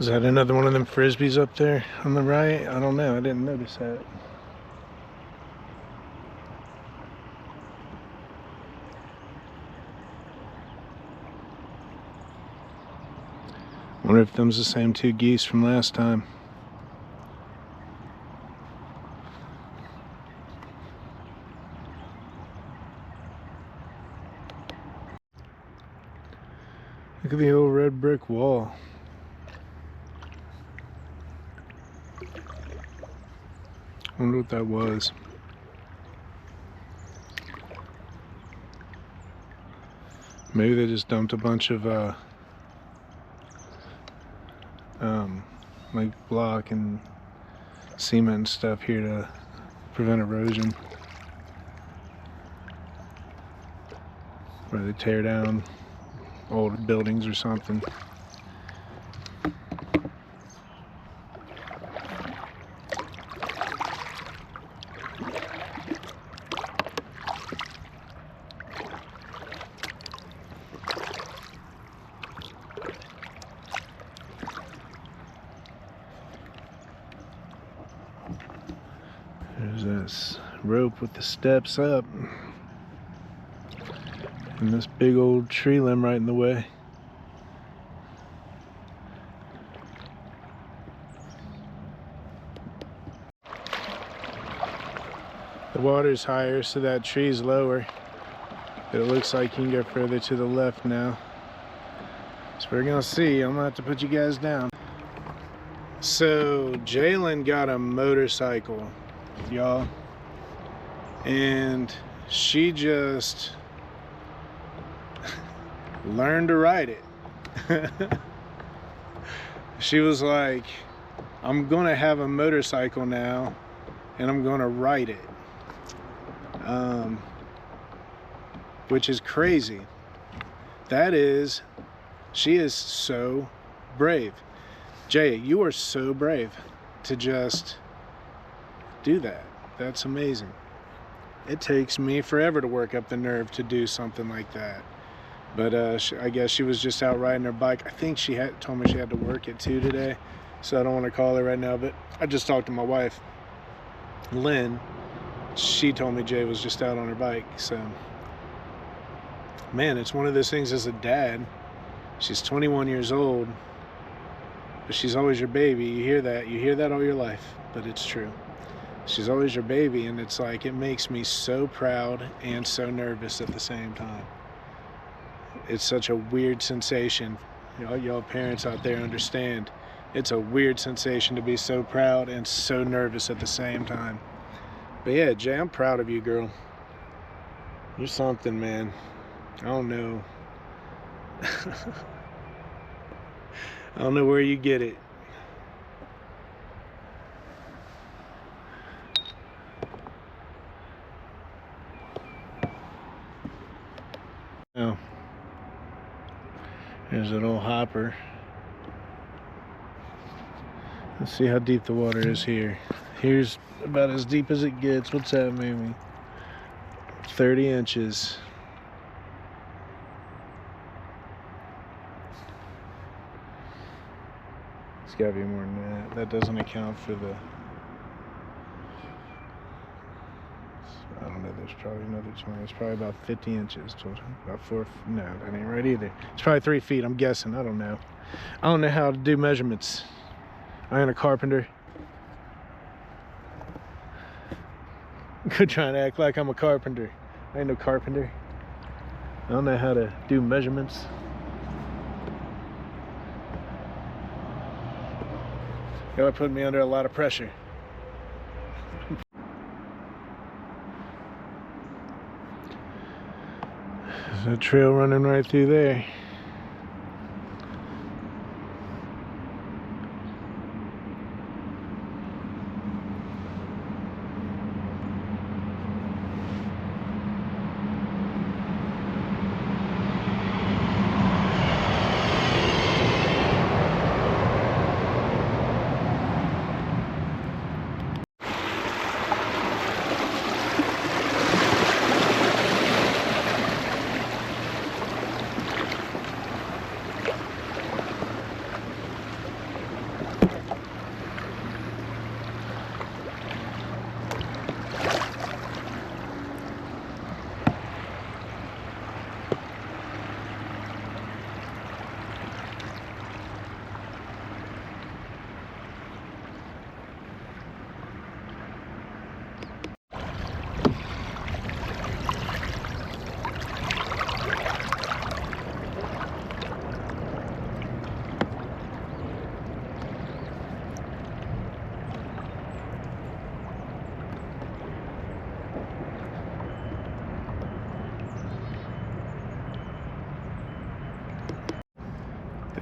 Is that another one of them frisbees up there on the right? I don't know. I didn't notice that. Wonder if them's the same two geese from last time. Look at the old red brick wall. Wonder what that was. Maybe they just dumped a bunch of like block and cement and stuff here to prevent erosion. Or they tear down old buildings or something. There's this rope with the steps up. And this big old tree limb right in the way. The water's higher, so that tree's lower. But it looks like you can go further to the left now. So we're gonna see. I'm gonna have to put you guys down. So Jalen got a motorcycle, y'all. And she just learned to ride it. She was like, I'm gonna have a motorcycle now and I'm gonna ride it. Which is crazy. She is so brave. Jay, you are so brave to just do that. That's amazing. It takes me forever to work up the nerve to do something like that. But I guess she was just out riding her bike. I think she had told me she had to work at 2 today, so I don't want to call her right now. But I just talked to my wife, Lynn. She told me Jay was just out on her bike. So, man, it's one of those things as a dad. She's 21 years old, but she's always your baby. You hear that all your life, but it's true. She's always your baby, and it's like, it makes me so proud and so nervous at the same time. It's such a weird sensation. Y'all parents out there understand. It's a weird sensation to be so proud and so nervous at the same time. But yeah, Jay, I'm proud of you, girl. You're something, man. I don't know. I don't know where you get it. Oh. There's an old hopper. Let's see how deep the water is here. Here's about as deep as it gets. What's that, maybe 30 inches. It's gotta be more than that. That doesn't account for the, I don't know, there's probably another 20. It's probably about 50 inches. About 4, no, that ain't right either. It's probably 3 feet, I'm guessing. I don't know. I don't know how to do measurements. I ain't a carpenter. Good trying to act like I'm a carpenter. I ain't no carpenter. I don't know how to do measurements. Y'all put me under a lot of pressure. There's a trail running right through there.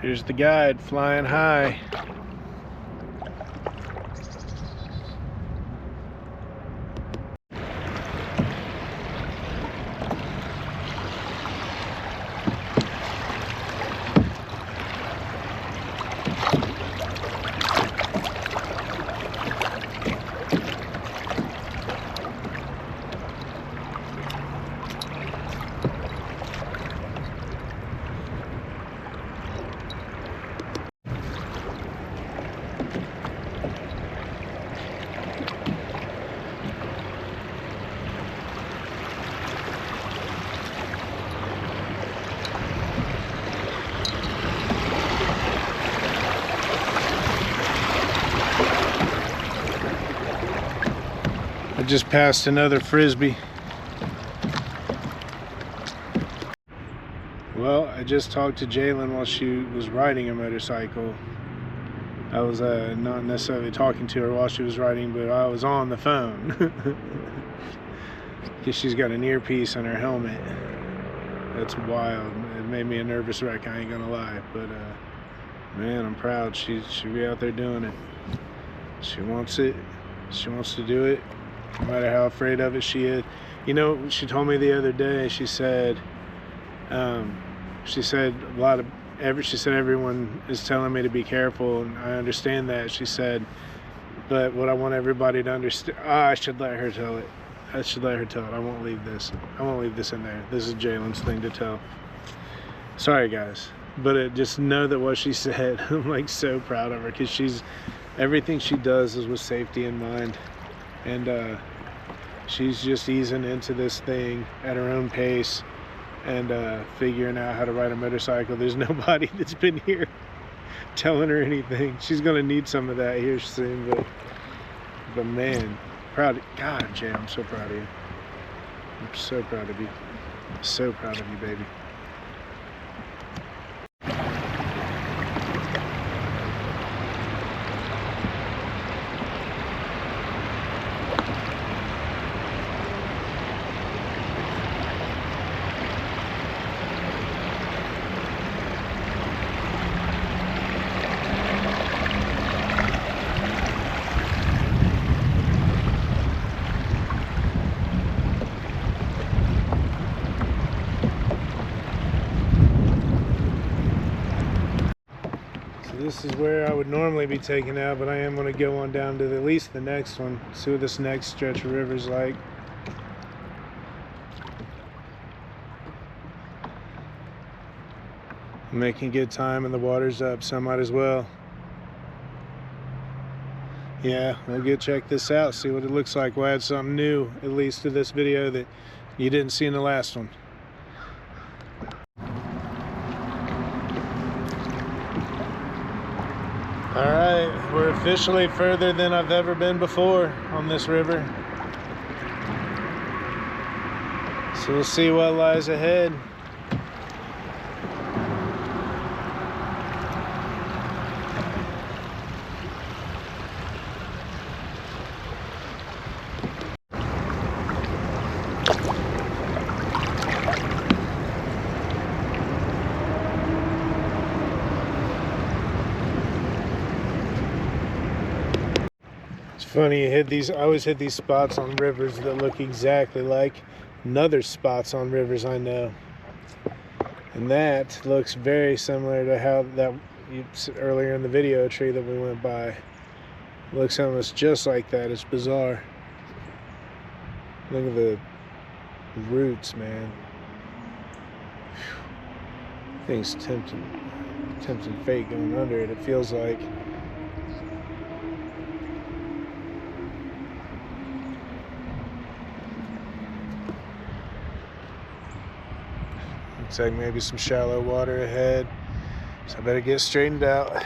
There's the guide flying high. I just passed another frisbee. Well, I just talked to Jalen while she was riding a motorcycle. I was not necessarily talking to her while she was riding, but I was on the phone. Because she's got an earpiece on her helmet. That's wild. It made me a nervous wreck, I ain't gonna lie. But man, I'm proud. She'll be out there doing it. She wants it. She wants to do it. No matter how afraid of it she is. You know, she told me the other day, she said everyone is telling me to be careful, and I understand that. She said, but what I want everybody to understand, I should let her tell it. I should let her tell it. I won't leave this. I won't leave this in there. This is Jalen's thing to tell. Sorry guys, but just know that what she said, I'm like so proud of her, because everything she does is with safety in mind. And she's just easing into this thing at her own pace and figuring out how to ride a motorcycle. There's nobody that's been here telling her anything. She's gonna need some of that here soon, but man, proud of, God, Jay, I'm so proud of you. I'm so proud of you. So proud of you, baby. This is where I would normally be taken out, but I am going to go on down to at least the next one, see what this next stretch of river's like. I'm making good time and the water's up, so I might as well. Yeah, we'll go check this out, see what it looks like. We'll add something new, at least to this video, that you didn't see in the last one. Alright, we're officially further than I've ever been before on this river. So we'll see what lies ahead. Funny, I always hit these spots on rivers that look exactly like other spots on rivers I know, and that looks very similar to how that earlier in the video tree that we went by looks almost just like that. It's bizarre. Look at the roots, man. Thing's tempting fate going under it. It feels like. Looks like maybe some shallow water ahead, so I better get straightened out.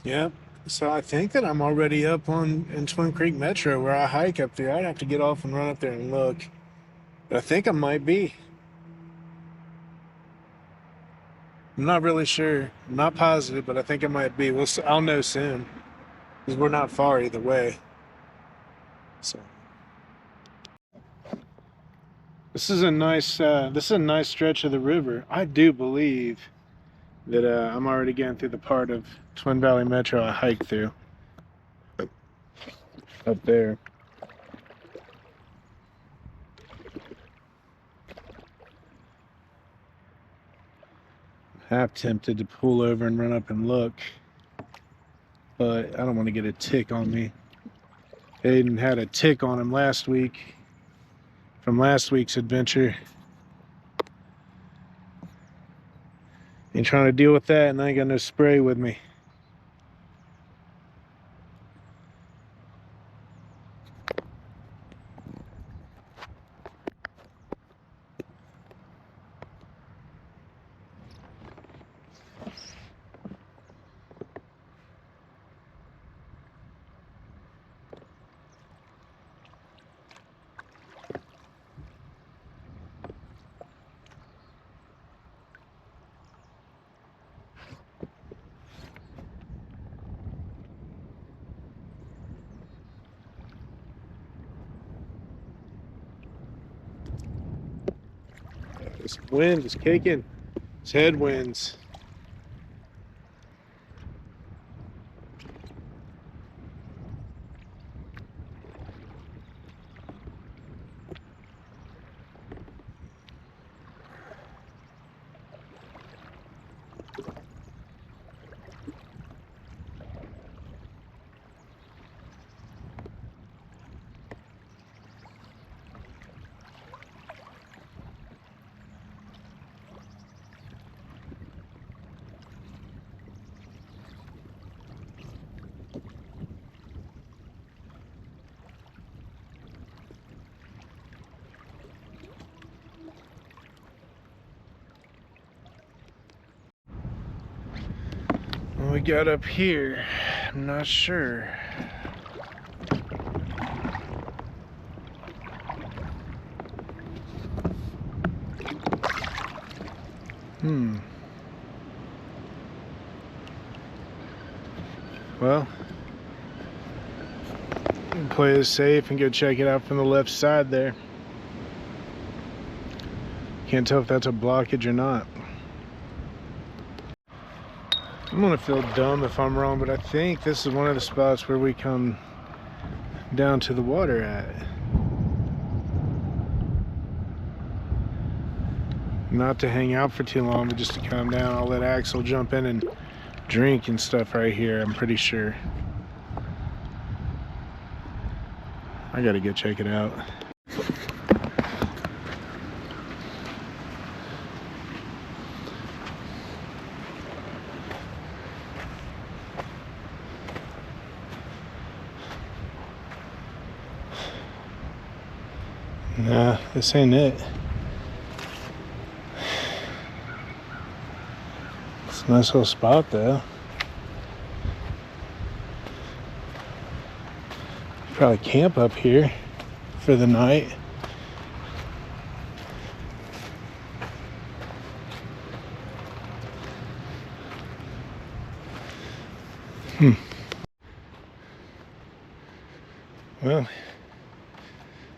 Yep. So I think that I'm already up in Twin Creek Metro where I hike up there. I'd have to get off and run up there and look. But I think I might be. I'm not really sure. I'm not positive, but I think I might be. I'll know soon because we're not far either way. So this is a nice stretch of the river. I do believe that I'm already getting through the part of Twin Valley Metro I hiked through up there. Half tempted to pull over and run up and look, but I don't want to get a tick on me. Aiden had a tick on him last week from last week's adventure. Ain't trying to deal with that, and I ain't got no spray with me. This wind is kicking. It's headwinds. What we got up here, I'm not sure. Well, we can play this safe and go check it out from the left side there. Can't tell if that's a blockage or not. I'm gonna feel dumb if I'm wrong, but I think this is one of the spots where we come down to the water at. Not to hang out for too long, but just to come down. I'll let Axel jump in and drink and stuff right here, I'm pretty sure. I gotta go check it out. Nah, this ain't it. It's a nice little spot though. Probably camp up here for the night. Well,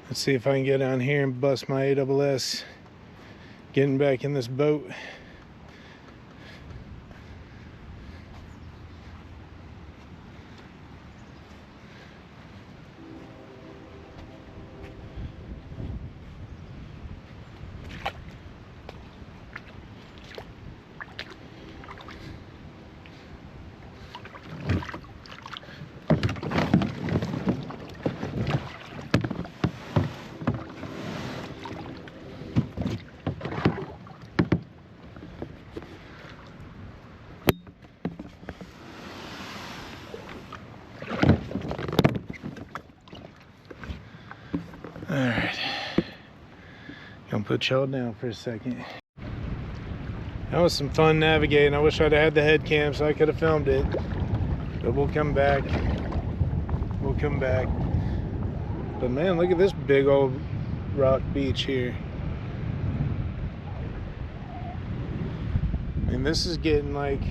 let's see if I can get down here and bust my ASS getting back in this boat. Alright, gonna put y'all down for a second. That was some fun navigating. I wish I'd had the head cam so I could have filmed it. But we'll come back. We'll come back. But man, look at this big old rock beach here. I mean, this is getting like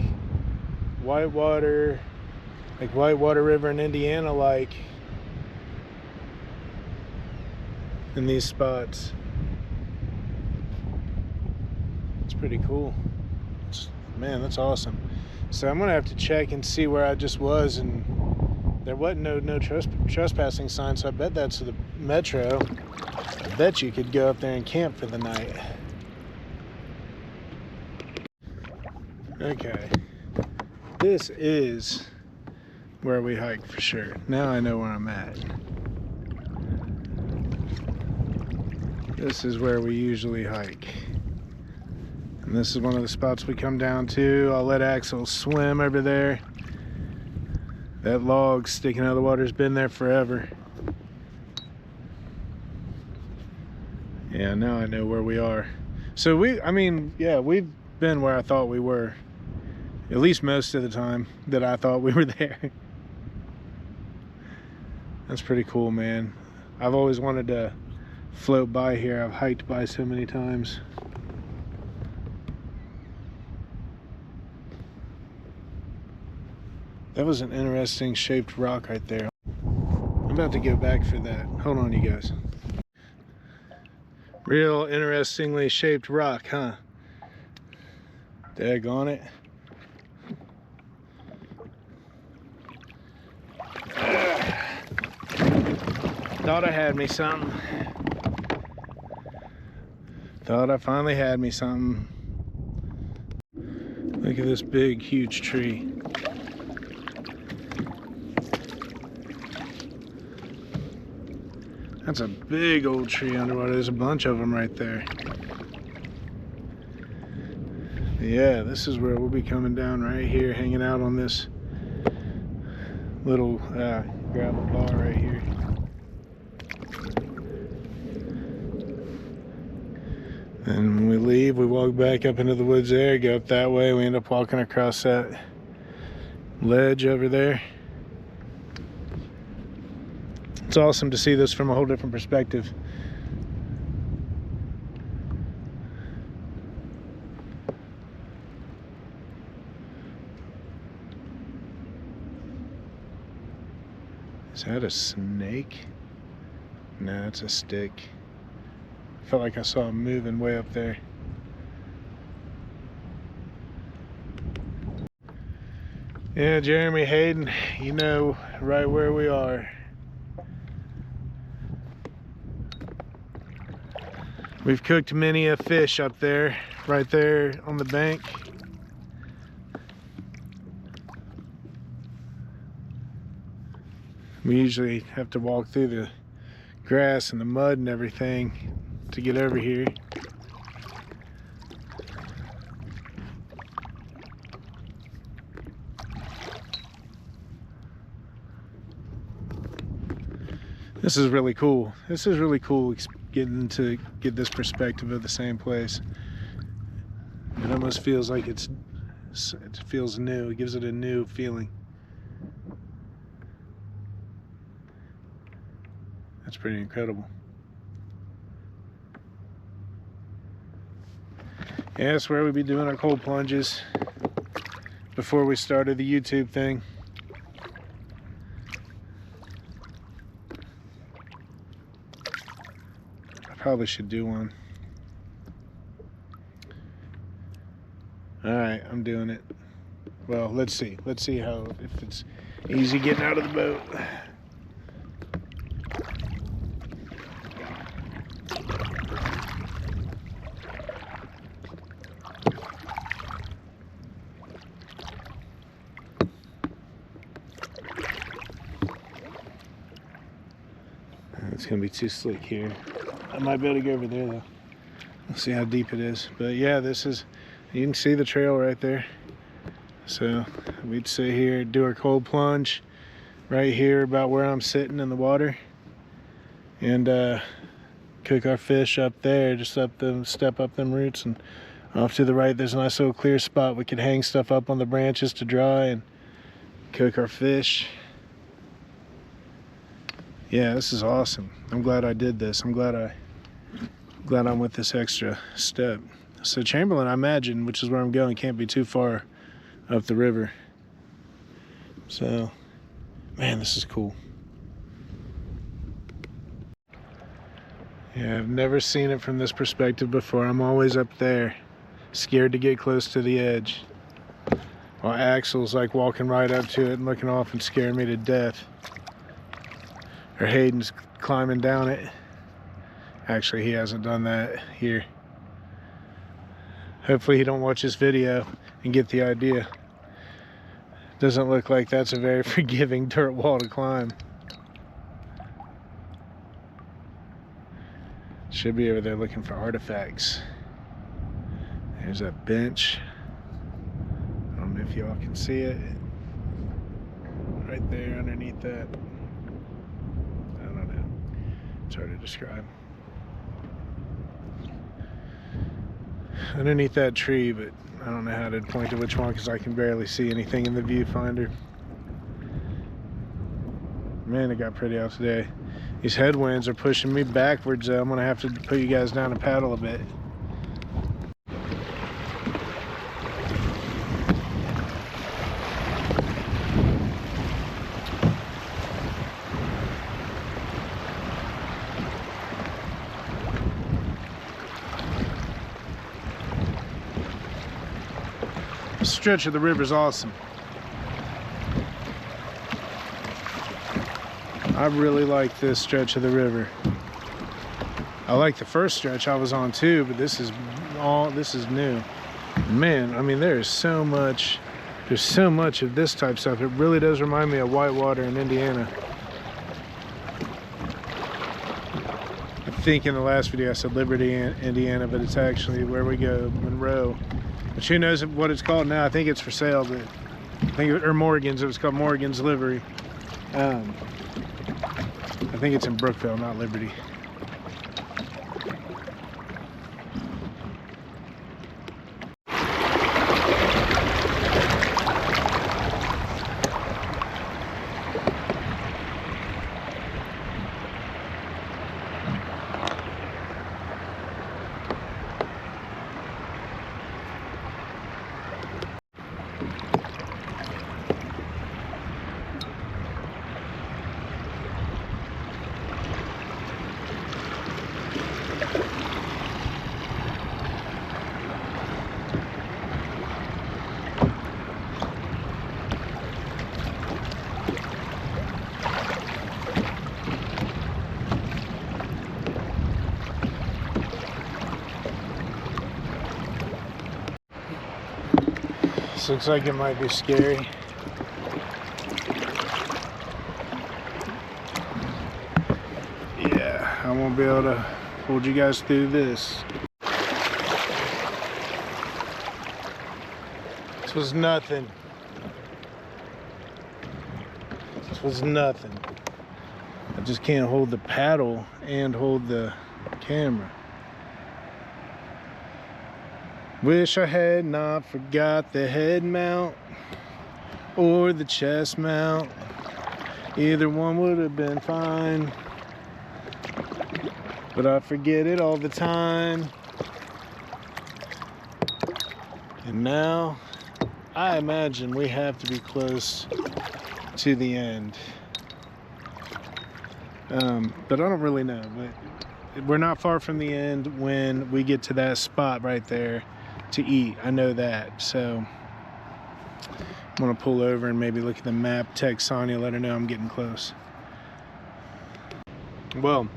Whitewater, like Whitewater River in Indiana, like in these spots. It's pretty cool. Man, that's awesome. So I'm gonna have to check and see where I just was, and there wasn't no trespassing sign, so I bet that's the metro. I bet you could go up there and camp for the night. Okay, this is where we hike for sure. Now I know where I'm at. This is where we usually hike. And this is one of the spots we come down to. I'll let Axel swim over there. That log sticking out of the water's been there forever. Yeah, now I know where we are. So we've been where I thought we were. At least most of the time that I thought we were there. That's pretty cool, man. I've always wanted to float by here. I've hiked by so many times. That was an interesting shaped rock right there. I'm about to go back for that. Hold on, you guys. Real interestingly shaped rock, huh? Daggone it. Thought I had me something. Thought I finally had me something. Look at this big, huge tree. That's a big old tree underwater. There's a bunch of them right there. Yeah, this is where we'll be coming down right here, hanging out on this little gravel bar right here. And when we leave, we walk back up into the woods there, go up that way. We end up walking across that ledge over there. It's awesome to see this from a whole different perspective. Is that a snake? No, it's a stick. I felt like I saw him moving way up there. Yeah, Jeremy, Hayden, you know right where we are. We've cooked many a fish up there, right there on the bank. We usually have to walk through the grass and the mud and everything to get over here. This is really cool. This is really cool getting to get this perspective of the same place. It almost feels like it feels new. It gives it a new feeling. That's pretty incredible. Yeah, that's where we'd be doing our cold plunges before we started the YouTube thing. I probably should do one. All right, I'm doing it. Well, let's see. Let's see if it's easy getting out of the boat. It's gonna be too slick here. I might be able to go over there though. We'll see how deep it is. But yeah, this is, you can see the trail right there. So we'd sit here, do our cold plunge right here about where I'm sitting in the water, and cook our fish up there, just step up them roots, and off to the right there's a nice little clear spot we could hang stuff up on the branches to dry and cook our fish. Yeah, this is awesome. I'm glad I did this. I'm glad I'm with this extra step. So Chamberlain, I imagine, which is where I'm going, can't be too far up the river. So, man, this is cool. Yeah, I've never seen it from this perspective before. I'm always up there, scared to get close to the edge. While Axel's like walking right up to it and looking off and scaring me to death. Or Hayden's climbing down it. Actually, he hasn't done that here. Hopefully he don't watch this video and get the idea. Doesn't look like that's a very forgiving dirt wall to climb. Should be over there looking for artifacts. There's a bench. I don't know if y'all can see it. Right there underneath that. I don't know. It's hard to describe. Underneath that tree, but I don't know how to point to which one because I can barely see anything in the viewfinder. Man, it got pretty out today. These headwinds are pushing me backwards. I'm gonna have to put you guys down and paddle a bit. This stretch of the river is awesome. I really like this stretch of the river. I like the first stretch I was on too, but this is new. Man, I mean, there's so much of this type of stuff. It really does remind me of whitewater in Indiana. I think in the last video I said Liberty, Indiana, but it's actually where we go, Monroe. But who knows what it's called now? I think it's for sale, but I think, or Morgan's. It was called Morgan's Livery. I think it's in Brookville, not Liberty. This looks like it might be scary. Yeah, I won't be able to hold you guys through this. This was nothing. This was nothing. I just can't hold the paddle and hold the camera. Wish I had not forgot the head mount or the chest mount. Either one would have been fine, but I forget it all the time. And now I imagine we have to be close to the end. But I don't really know. But we're not far from the end when we get to that spot right there to eat. I know that. So I'm gonna pull over and maybe look at the map, text Sonia, let her know I'm getting close. Well,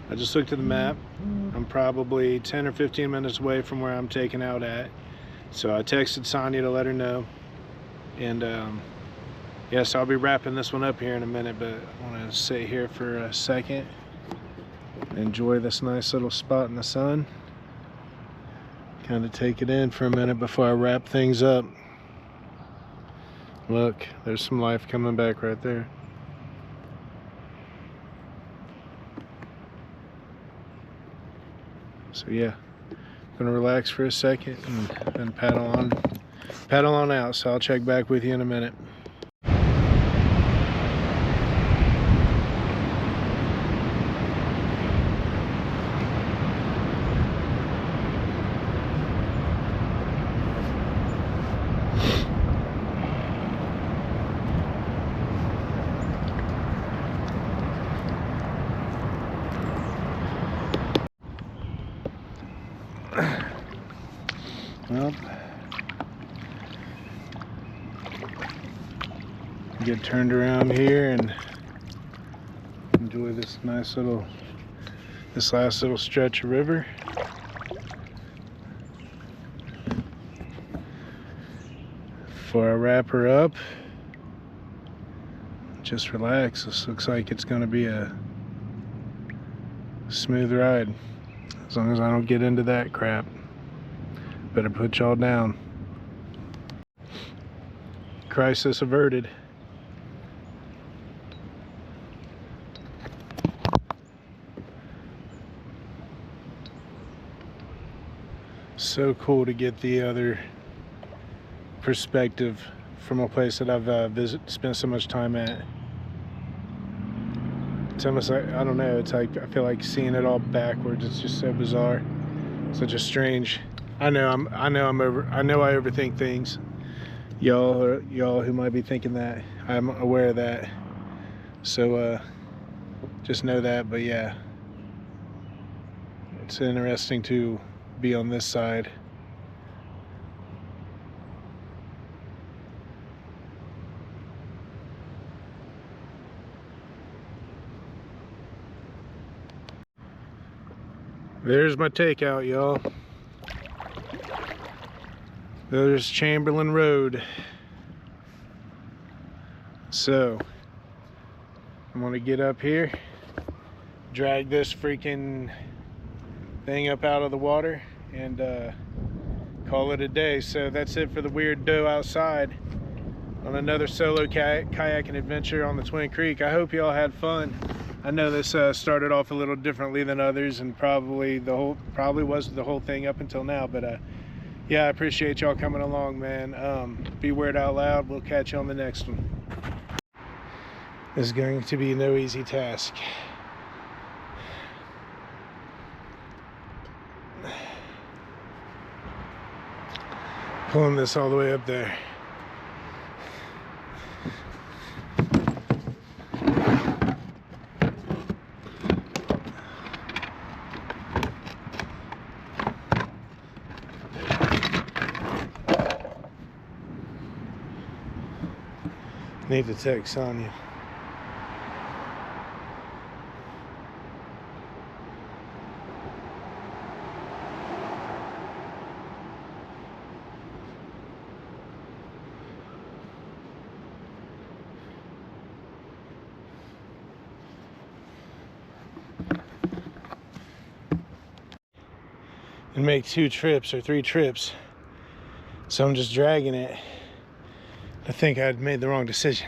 I just looked at the map. I'm probably 10 or 15 minutes away from where I'm taking out at. So I texted Sonia to let her know. And yes, I'll be wrapping this one up here in a minute, but I want to sit here for a second, enjoy this nice little spot in the sun, kind of take it in for a minute before I wrap things up. Look, there's some life coming back right there. So yeah, gonna relax for a second and then paddle on out. So I'll check back with you in a minute. Well, get turned around here and enjoy this last little stretch of river. Before I wrap her up, just relax. This looks like it's going to be a smooth ride, as long as I don't get into that crap. Better put y'all down. Crisis averted. So cool to get the other perspective from a place that I've spent so much time at. It's almost like, I don't know, it's like I feel like seeing it all backwards. It's just so bizarre. Such a strange. I know I overthink things. Y'all who might be thinking that, I'm aware of that. So just know that. But yeah, it's interesting to be on this side. There's my takeout, y'all. There's Chamberlain Road. So I'm gonna get up here, drag this freaking thing up out of the water, and call it a day. So that's it for the weird doe outside on another solo kayaking adventure on the Twin Creek. I hope y'all had fun. I know this started off a little differently than others, and probably was the whole thing up until now, but yeah, I appreciate y'all coming along, man. Be weird out loud. We'll catch you on the next one. This is going to be no easy task. Pulling this all the way up there. Need to text Sonya. And make 2 trips or 3 trips. So I'm just dragging it. I think I'd made the wrong decision.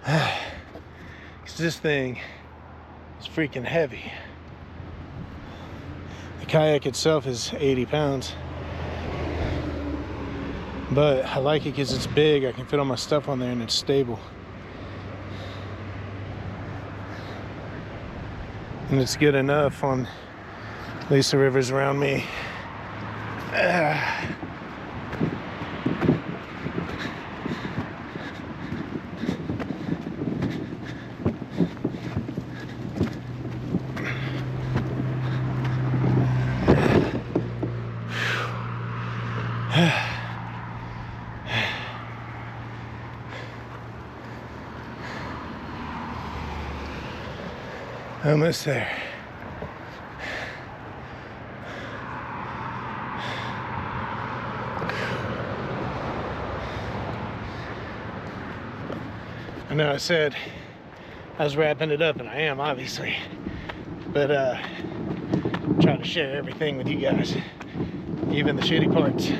Because this thing is freaking heavy. The kayak itself is 80 pounds. But I like it because it's big. I can fit all my stuff on there and it's stable. And it's good enough on at least the rivers around me. Almost there. I know I said I was wrapping it up, and I am, obviously, but trying to share everything with you guys, even the shitty parts.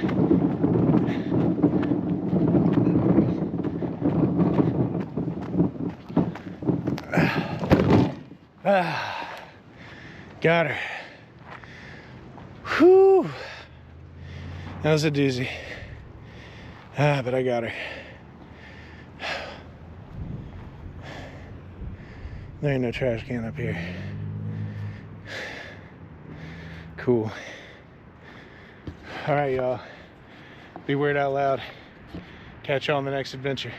Got her. Whew. That was a doozy. But I got her. There ain't no trash can up here. Cool. All right, y'all. Be weird out loud. Catch y'all on the next adventure.